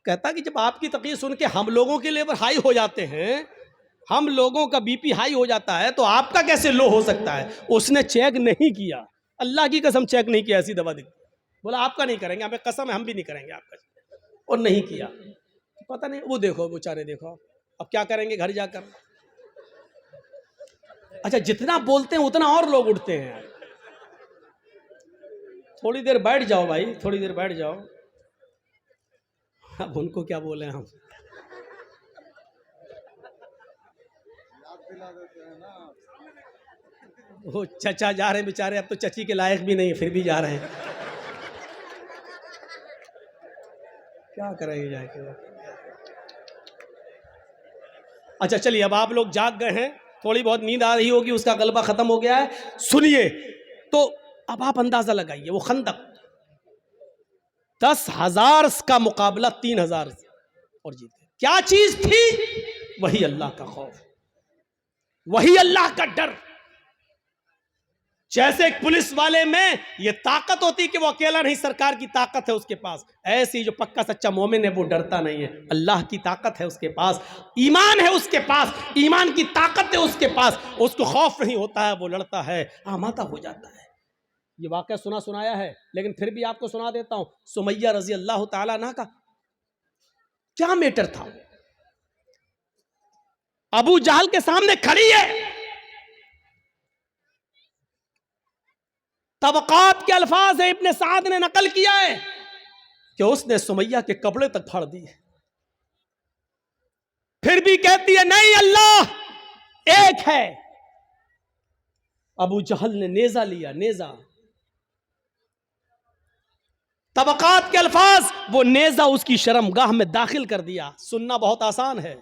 कहता कि जब आपकी तकलीफ सुन के हम लोगों के लेवल हाई हो जाते हैं, हम लोगों का बीपी हाई हो जाता है, तो आपका कैसे लो हो सकता है। उसने चेक नहीं किया, अल्लाह की कसम चेक नहीं किया, ऐसी दवा दी। बोला आपका नहीं करेंगे, हमें कसम है हम भी नहीं करेंगे आपका, और नहीं किया। पता नहीं, वो देखो बेचारे, देखो अब क्या करेंगे घर जाकर। अच्छा, जितना बोलते हैं उतना और लोग उठते हैं। थोड़ी देर बैठ जाओ भाई, थोड़ी देर बैठ जाओ। अब उनको क्या बोले हम। वो चचा जा रहे हैं बेचारे, अब तो चची के लायक भी नहीं, फिर भी जा रहे हैं। क्या करेंगे जाके। अच्छा चलिए, अब आप लोग जाग गए हैं, थोड़ी बहुत नींद आ रही होगी, उसका गलबा खत्म हो गया है। सुनिए, तो अब आप अंदाजा लगाइए, वो खंदक 10,000 का मुकाबला 3,000 और जीते। क्या चीज थी? वही अल्लाह का खौफ, वही अल्लाह का डर। जैसे एक पुलिस वाले में ये ताकत होती कि वो अकेला नहीं, सरकार की ताकत है उसके पास, ऐसी जो पक्का सच्चा मोमिन है वो डरता नहीं है। अल्लाह की ताकत है उसके पास, ईमान है उसके पास, ईमान की ताकत है उसके पास, उसको खौफ नहीं होता है, वो लड़ता है, आमादा हो जाता है। ये वाकया सुना सुनाया है, लेकिन फिर भी आपको सुना देता हूं। सुमैया रजी अल्लाह ताला अन्हा का क्या मैटर था। अबू जहल के सामने खड़ी है, तबकात के अल्फाज है, इब्ने साद ने नकल किया है कि उसने सुमैया के कपड़े तक फाड़ दिए, फिर भी कहती है नहीं अल्लाह एक है। अबू जहल ने नेजा लिया, नेजा, तबकात के अल्फाज, वो नेजा उसकी शर्मगाह में दाखिल कर दिया। सुनना बहुत आसान है,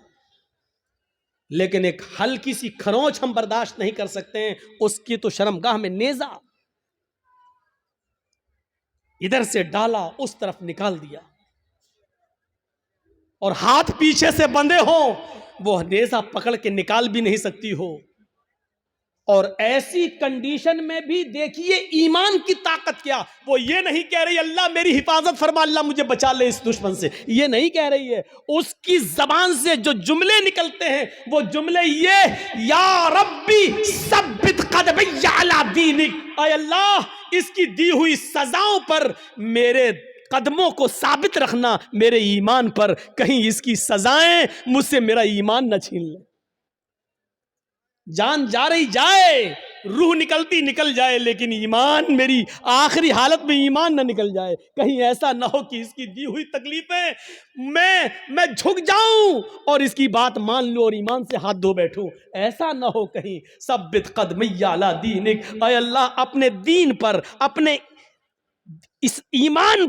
लेकिन एक हल्की सी खरोंच हम बर्दाश्त नहीं कर सकते हैं, उसकी तो शर्मगाह में नेजा, इधर से डाला उस तरफ निकाल दिया, और हाथ पीछे से बंधे हो, वो नेजा पकड़ के निकाल भी नहीं सकती हो। और ऐसी कंडीशन में भी देखिए ईमान की ताकत क्या, वो ये नहीं कह रही अल्लाह मेरी हिफाजत फरमा, अल्लाह मुझे बचा ले इस दुश्मन से, ये नहीं कह रही है। उसकी जबान से जो जुमले निकलते हैं वो जुमले ये, या रब्बी सब्बित क़दमी अला दीनिक, ऐ अल्लाह इसकी दी हुई सजाओं पर मेरे कदमों को साबित रखना, मेरे ईमान पर, कहीं इसकी सजाएं मुझसे मेरा ईमान न छीन ले। जान जा रही जाए, रूह निकलती निकल जाए, लेकिन ईमान, मेरी आखिरी हालत में ईमान ना निकल जाए। कहीं ऐसा ना हो कि इसकी दी हुई तकलीफें मैं झुक जाऊं और इसकी बात मान लूं और ईमान से हाथ धो बैठूं। ऐसा ना हो कहीं। सब्बित क़दमी अला दीनिक, ऐ अल्लाह अपने दीन पर, अपने इस ईमान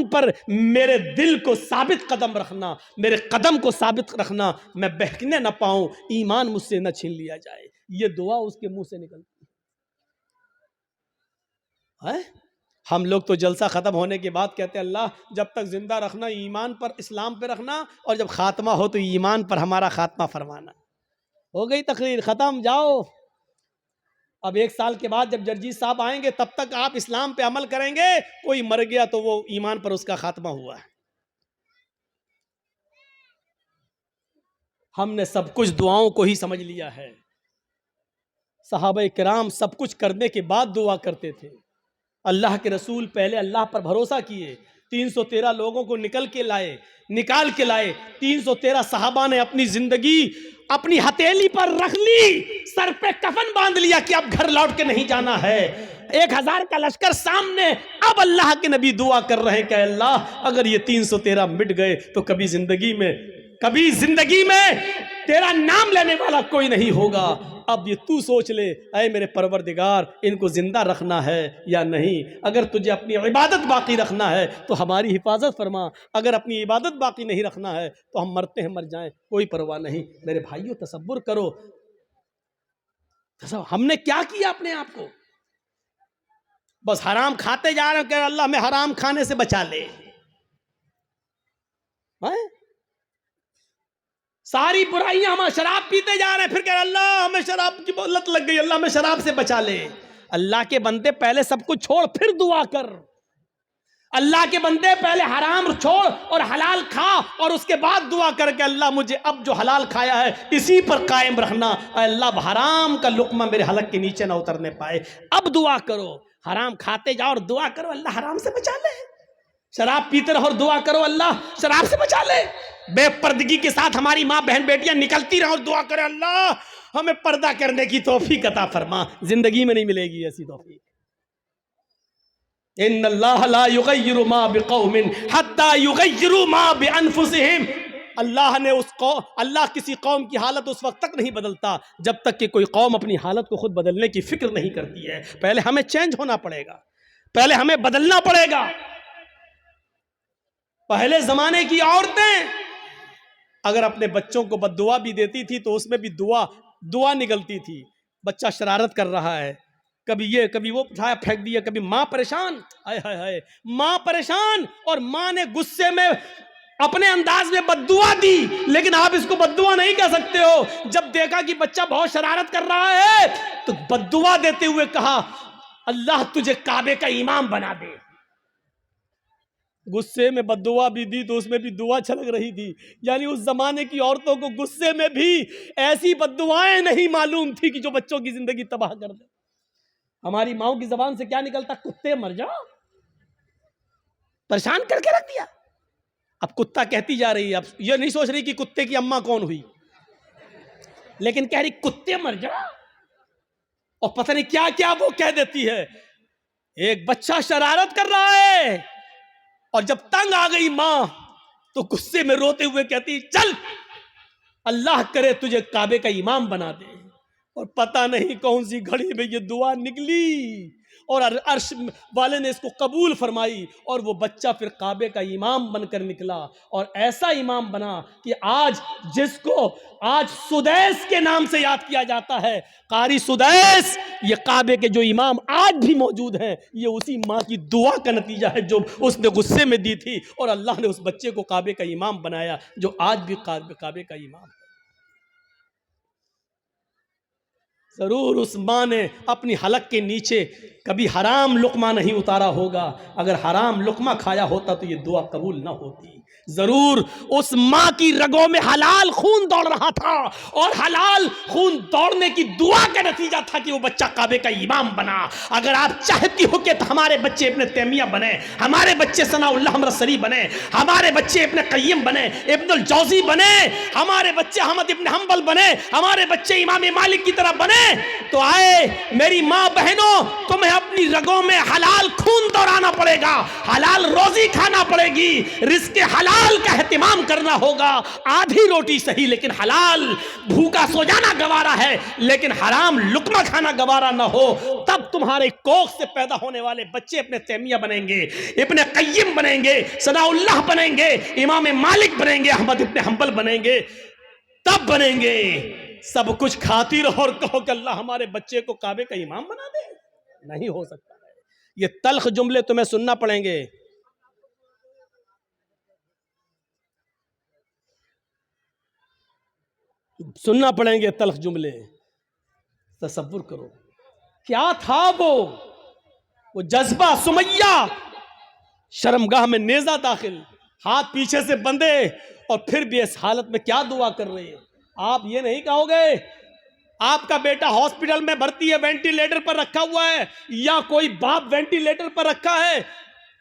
पर मेरे दिल को साबित कदम रखना, मेरे कदम को साबित रखना, मैं बहकने ना पाऊं, ईमान मुझसे न छीन लिया जाए। ये दुआ उसके मुंह से निकलती है। हम लोग तो जलसा खत्म होने के बाद कहते हैं अल्लाह जब तक जिंदा रखना ईमान पर, इस्लाम पे रखना, और जब खात्मा हो तो ईमान पर हमारा खात्मा फरमाना। हो गई तकरीर खत्म, जाओ अब 1 साल के बाद जब जर्जी साहब आएंगे तब तक आप इस्लाम पे अमल करेंगे। कोई मर गया तो वो ईमान पर उसका खात्मा हुआ है। हमने सब कुछ दुआओं को ही समझ लिया है। सहाबा किराम सब कुछ करने के बाद दुआ करते थे। अल्लाह के रसूल पहले अल्लाह पर भरोसा किए, 313 लोगों को निकाल के लाए। 313 सहाबा ने अपनी जिंदगी अपनी हथेली पर रख ली, सर पे कफन बांध लिया कि अब घर लौट के नहीं जाना है। 1000 का लश्कर सामने, अब अल्लाह के नबी दुआ कर रहे हैं कि अल्लाह अगर ये 313 मिट गए तो कभी जिंदगी में तेरा नाम लेने वाला कोई नहीं होगा। अब ये तू सोच ले, ऐ मेरे परवरदिगार, इनको जिंदा रखना है या नहीं। अगर तुझे अपनी इबादत बाकी रखना है तो हमारी हिफाजत फरमा, अगर अपनी इबादत बाकी नहीं रखना है तो हम मरते हैं मर जाएं, कोई परवाह नहीं। मेरे भाइयों तसव्वुर करो, हमने क्या किया अपने आप को। बस हराम खाते जा रहे हैं कि अल्लाह हमें हराम खाने से बचा ले। सारी बुराइयां, हम शराब पीते जा रहे हैं, फिर कह अल्लाह हमें शराब की लत लग गई, अल्लाह हमें शराब से बचा ले। अल्लाह के बंदे पहले सब कुछ छोड़ फिर दुआ कर। अल्लाह के बंदे पहले हराम छोड़ और हलाल खा और उसके बाद दुआ कर के अल्लाह मुझे अब जो हलाल खाया है इसी पर कायम रखना। अल्लाह हराम का लुकमा मेरे हलक के नीचे ना उतरने पाए। अब दुआ करो, हराम खाते जाओ और दुआ करो अल्लाह हराम से बचा ले। शराब पीते रहो और दुआ करो अल्लाह शराब से बचा ले। बेपर्दगी के साथ हमारी माँ बहन बेटियां निकलती रहो, दुआ करे अल्लाह हमें पर्दा करने की तौफीक अता फरमा। जिंदगी में नहीं मिलेगी ऐसी तौफीक। इन्नल्लाह ला युगय्यिरु मा बिकौमिन हत्ता युगय्यिरु मा बिअनफुसिहिम। अल्लाह किसी कौम की हालत उस वक्त तक नहीं बदलता जब तक कि कोई कौम अपनी हालत को खुद बदलने की फिक्र नहीं करती है। पहले हमें चेंज होना पड़ेगा, पहले हमें बदलना पड़ेगा। पहले जमाने की औरतें अगर अपने बच्चों को बद्दुआ भी देती थी तो उसमें भी दुआ निकलती थी। बच्चा शरारत कर रहा है, कभी ये कभी वो उठाया फेंक दिया, कभी माँ परेशान, हाय हाय हाय माँ परेशान, और माँ ने गुस्से में अपने अंदाज में बद्दुआ दी। लेकिन आप इसको बद्दुआ नहीं कह सकते हो। जब देखा कि बच्चा बहुत शरारत कर रहा है तो बद्दुआ देते हुए कहा अल्लाह तुझे काबे का इमाम बना दे। गुस्से में बद्दुआ भी दी तो उसमें भी दुआ छलक रही थी। यानी उस जमाने की औरतों को गुस्से में भी ऐसी बद्दुआएं नहीं मालूम थी कि जो बच्चों की जिंदगी तबाह कर दे। हमारी माओ की जबान से क्या निकलता, कुत्ते मर जाओ, परेशान करके रख दिया। अब कुत्ता कहती जा रही है, अब ये नहीं सोच रही कि कुत्ते की अम्मा कौन हुई, लेकिन कह रही कुत्ते मर जाओ, और पता नहीं क्या क्या वो कह देती है। एक बच्चा शरारत कर रहा है और जब तंग आ गई मां तो गुस्से में रोते हुए कहती चल अल्लाह करे तुझे काबे का इमाम बना दे। और पता नहीं कौन सी घड़ी में ये दुआ निकली और अर्श वाले ने इसको कबूल फरमाई और वो बच्चा फिर काबे का इमाम बनकर निकला। और ऐसा इमाम बना कि आज सुदैस के नाम से याद किया जाता है। कारी सुदैस, ये काबे के जो इमाम आज भी मौजूद हैं, ये उसी माँ की दुआ का नतीजा है जो उसने गुस्से में दी थी और अल्लाह ने उस बच्चे को काबे का इमाम बनाया जो आज भी काबे का इमाम है। जरूर उस माँ ने अपनी हलक के नीचे कभी हराम लुकमा नहीं उतारा होगा। अगर हराम लुकमा खाया होता तो ये दुआ कबूल ना होती। जरूर उस माँ की रगों में हलाल खून दौड़ रहा था और हलाल खून दौड़ने की दुआ का नतीजा था कि वो बच्चा काबे का इमाम बना। अगर आप चाहती हो कि हमारे बच्चे इब्न तैमिया बने, हमारे बच्चे सनाउल्लाह मरसली बने, हमारे बच्चे इब्न क़य्यिम बने, इब्नुल जौज़ी बने, हमारे बच्चे अहमद इब्न हंबल बने, हमारे बच्चे इमाम मालिक की तरह बने, तो आए मेरी माँ बहनों, तुम्हें अपनी रगों में हलाल खून दौड़ाना पड़ेगा, हलाल रोजी खाना पड़ेगी, रिज़्क़ हलाल का एहतिमाम करना होगा। आधी रोटी सही लेकिन हलाल, भूखा सो जाना गवारा है लेकिन हराम लुकमा खाना गवारा ना हो। तब तुम्हारे कोख से पैदा होने वाले बच्चे इब्न तैमिया बनेंगे, इब्न क़य्यिम बनेंगे, सनाउल्लाह बनेंगे, इमाम मालिक बनेंगे, अहमद इब्न हंबल बनेंगे, तब बनेंगे। सब कुछ खाती रहो और कहो कि अल्लाह हमारे बच्चे को काबे का इमाम बना दे, नहीं हो सकता है। ये तल्ख जुमले तुम्हें सुनना पड़ेंगे। सुनना पड़ेंगे तल्ख जुमले। तसव्वुर करो क्या था वो जज्बा। सुमैया शर्मगाह में नेजा दाखिल, हाथ पीछे से बंधे, और फिर भी इस हालत में क्या दुआ कर रही है। आप ये नहीं कहोगे आपका बेटा हॉस्पिटल में भर्ती है, वेंटिलेटर पर रखा हुआ है, या कोई बाप वेंटिलेटर पर रखा है,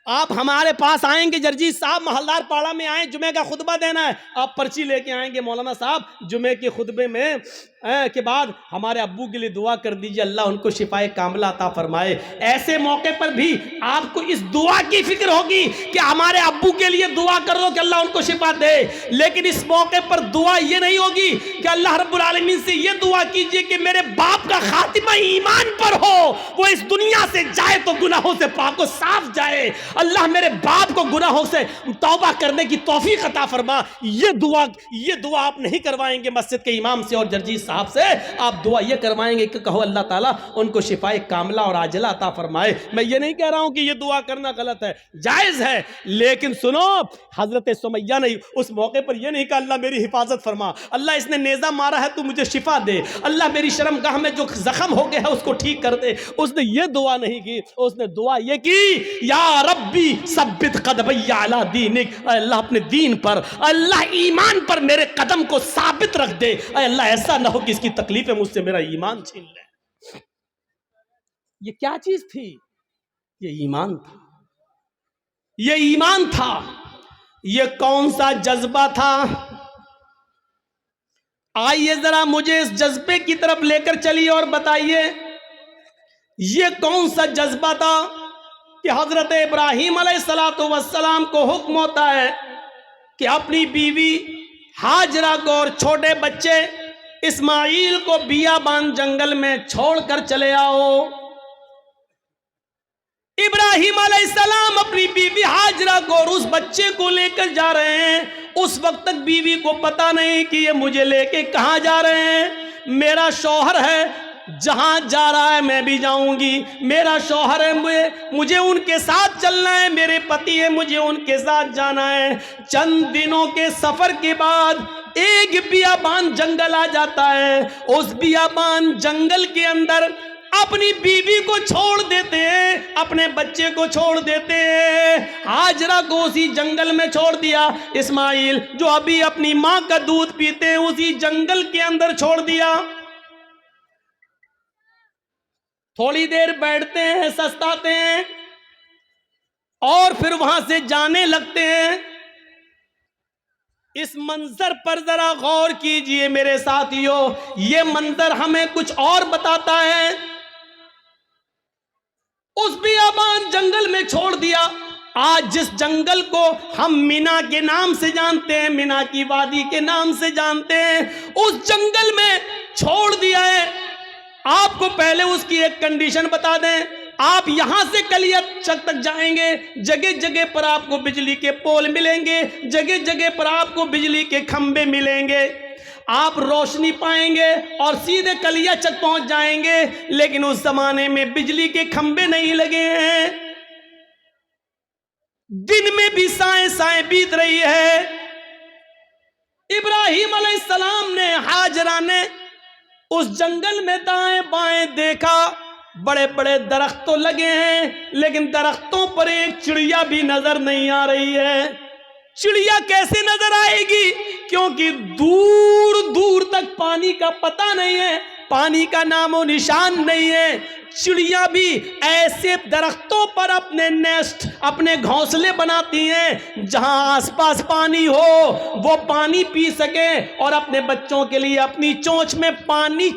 आप हमारे पास आएंगे, जर्जीत साहब महलदार पाड़ा में आए, जुमे का खुतबा देना है, आप पर्ची लेके आएंगे, मौलाना साहब जुमे के खुतबे में के बाद हमारे अब्बू के लिए दुआ कर दीजिए, अल्लाह उनको शिफाए कामिला अता फरमाए। ऐसे मौके पर भी आपको इस दुआ की फिक्र होगी कि हमारे अब्बू के लिए दुआ कर दो कि अल्लाह उनको शिफा दे, लेकिन इस मौके पर दुआ ये नहीं होगी कि अल्लाह रब्बुल आलमीन से ये दुआ कीजिए कि मेरे बाप का खातिमा ईमान पर हो, वो इस दुनिया से जाए तो गुनाहों से पाक को साफ जाए, अल्लाह मेरे बाप को गुनाहों से तौबा करने की तौफीक अता फरमा। ये दुआ आप नहीं करवाएंगे मस्जिद के इमाम से और जर्जीत साहब से, आप दुआ ये करवाएंगे कि कहो अल्लाह ताला उनको शिफाए कामिला और आजिला अता फरमाए। मैं ये नहीं कह रहा हूं कि ये दुआ करना गलत है, जायज है, लेकिन सुनो हजरत सुमैया ने उस मौके पर ये नहीं कहा अल्लाह मेरी हिफाजत फरमा, अल्लाह इसने नेजा मारा है तू मुझे शिफा दे, अल्लाह मेरी शर्मगाह में जो जख्म हो गया है उसको ठीक कर दे। उसने ये दुआ नहीं की, उसने दुआ ये की या रब्बी सब्बित कदमैया अला दीनिक, अल्लाह अपने दीन पर, अल्लाह ईमान पर मेरे कदम को साबित रख दे, अल्लाह ऐसा ना हो कि इसकी तकलीफें मुझसे मेरा ईमान छीन ले। ये क्या चीज थी? ये ईमान था, ये ईमान था। ये कौन सा जज्बा था? आइए जरा मुझे इस जज्बे की तरफ लेकर चलिए और बताइए ये कौन सा जज्बा था कि हजरत इब्राहीम अलैहिस्सलातु वस्सलाम को हुक्म होता है कि अपनी बीवी हाजरा को और छोटे बच्चे इस्माइल को बियाबान जंगल में छोड़कर चले आओ। इब्राहिम अलैहिस्सलाम अपनी बीवी हाजरा को और उस बच्चे को लेकर जा रहे हैं। उस वक्त तक बीवी को पता नहीं कि ये मुझे लेके कहां जा रहे हैं। मेरा शौहर है, जहां जा रहा है मैं भी जाऊंगी, मेरा शौहर है, मुझे उनके साथ चलना है, मेरे पति है, मुझे उनके साथ जाना है। चंद दिनों के सफर के बाद एक बियाबान जंगल आ जाता है। उस बियाबान जंगल के अंदर अपनी बीवी को छोड़ देते हैं, अपने बच्चे को छोड़ देते हैं। हाजरा को उसी जंगल में छोड़ दिया। इस्माइल जो अभी अपनी मां का दूध पीते हैं उसी जंगल के अंदर छोड़ दिया। थोड़ी देर बैठते हैं, सस्ताते हैं और फिर वहां से जाने लगते हैं। इस मंजर पर जरा गौर कीजिए मेरे साथियों, ये मंजर हमें कुछ और बताता है। उस बियाबान जंगल में छोड़ दिया। आज जिस जंगल को हम मीना के नाम से जानते हैं, मीना की वादी के नाम से जानते हैं, उस जंगल में छोड़ दिया है। आपको पहले उसकी एक कंडीशन बता दें, आप यहां से कलिया चक तक जाएंगे, जगह जगह पर आपको बिजली के पोल मिलेंगे, जगह जगह पर आपको बिजली के खंबे मिलेंगे, आप रोशनी पाएंगे और सीधे कलिया चक पहुंच जाएंगे। लेकिन उस जमाने में बिजली के खंबे नहीं लगे हैं, दिन में भी साएं साएं बीत रही है। इब्राहिम अलैहिस्सलाम ने, हाजरा ने उस जंगल में दाएं बाएं देखा, बड़े बड़े दरख्त तो लगे हैं लेकिन दरख्तों पर एक चिड़िया भी नजर नहीं आ रही है। चिड़िया कैसे नजर आएगी? क्योंकि दूर दूर तक पानी का पता नहीं है, पानी का नामो निशान नहीं है। चिड़िया भी ऐसे दरख्तों पर अपने नेस्ट, अपने घोंसले बनाती हैं जहां आसपास पानी हो, वो पानी पी सके और अपने बच्चों के लिए अपनी चोंच में पानी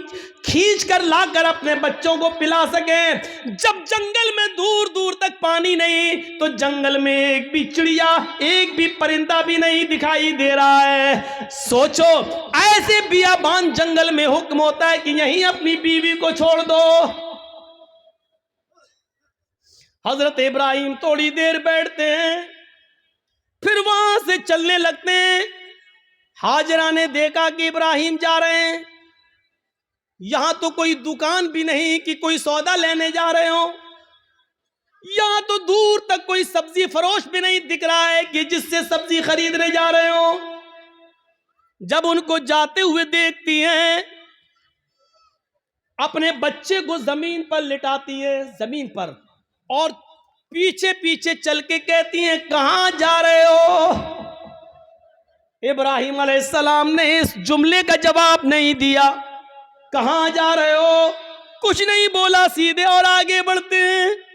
खींच कर लाकर अपने बच्चों को पिला सके। जब जंगल में दूर दूर तक पानी नहीं तो जंगल में एक भी चिड़िया, एक भी परिंदा भी नहीं दिखाई दे रहा है। सोचो, ऐसे बियाबान जंगल में हुक्म होता है कि यहीं अपनी बीवी को छोड़ दो। हजरत इब्राहिम थोड़ी देर बैठते हैं, फिर वहां से चलने लगते हैं। हाजरा ने देखा कि इब्राहिम जा रहे हैं, यहां तो कोई दुकान भी नहीं कि कोई सौदा लेने जा रहे हो, यहां तो दूर तक कोई सब्जी फरोश भी नहीं दिख रहा है कि जिससे सब्जी खरीदने जा रहे हो। जब उनको जाते हुए देखती हैं अपने बच्चे को जमीन पर लिटाती है, जमीन पर, और पीछे पीछे चल के कहती हैं कहां जा रहे हो। इब्राहिम अलैहिस्सलाम ने इस जुमले का जवाब नहीं दिया, कहां जा रहे हो कुछ नहीं बोला, सीधे और आगे बढ़ते हैं।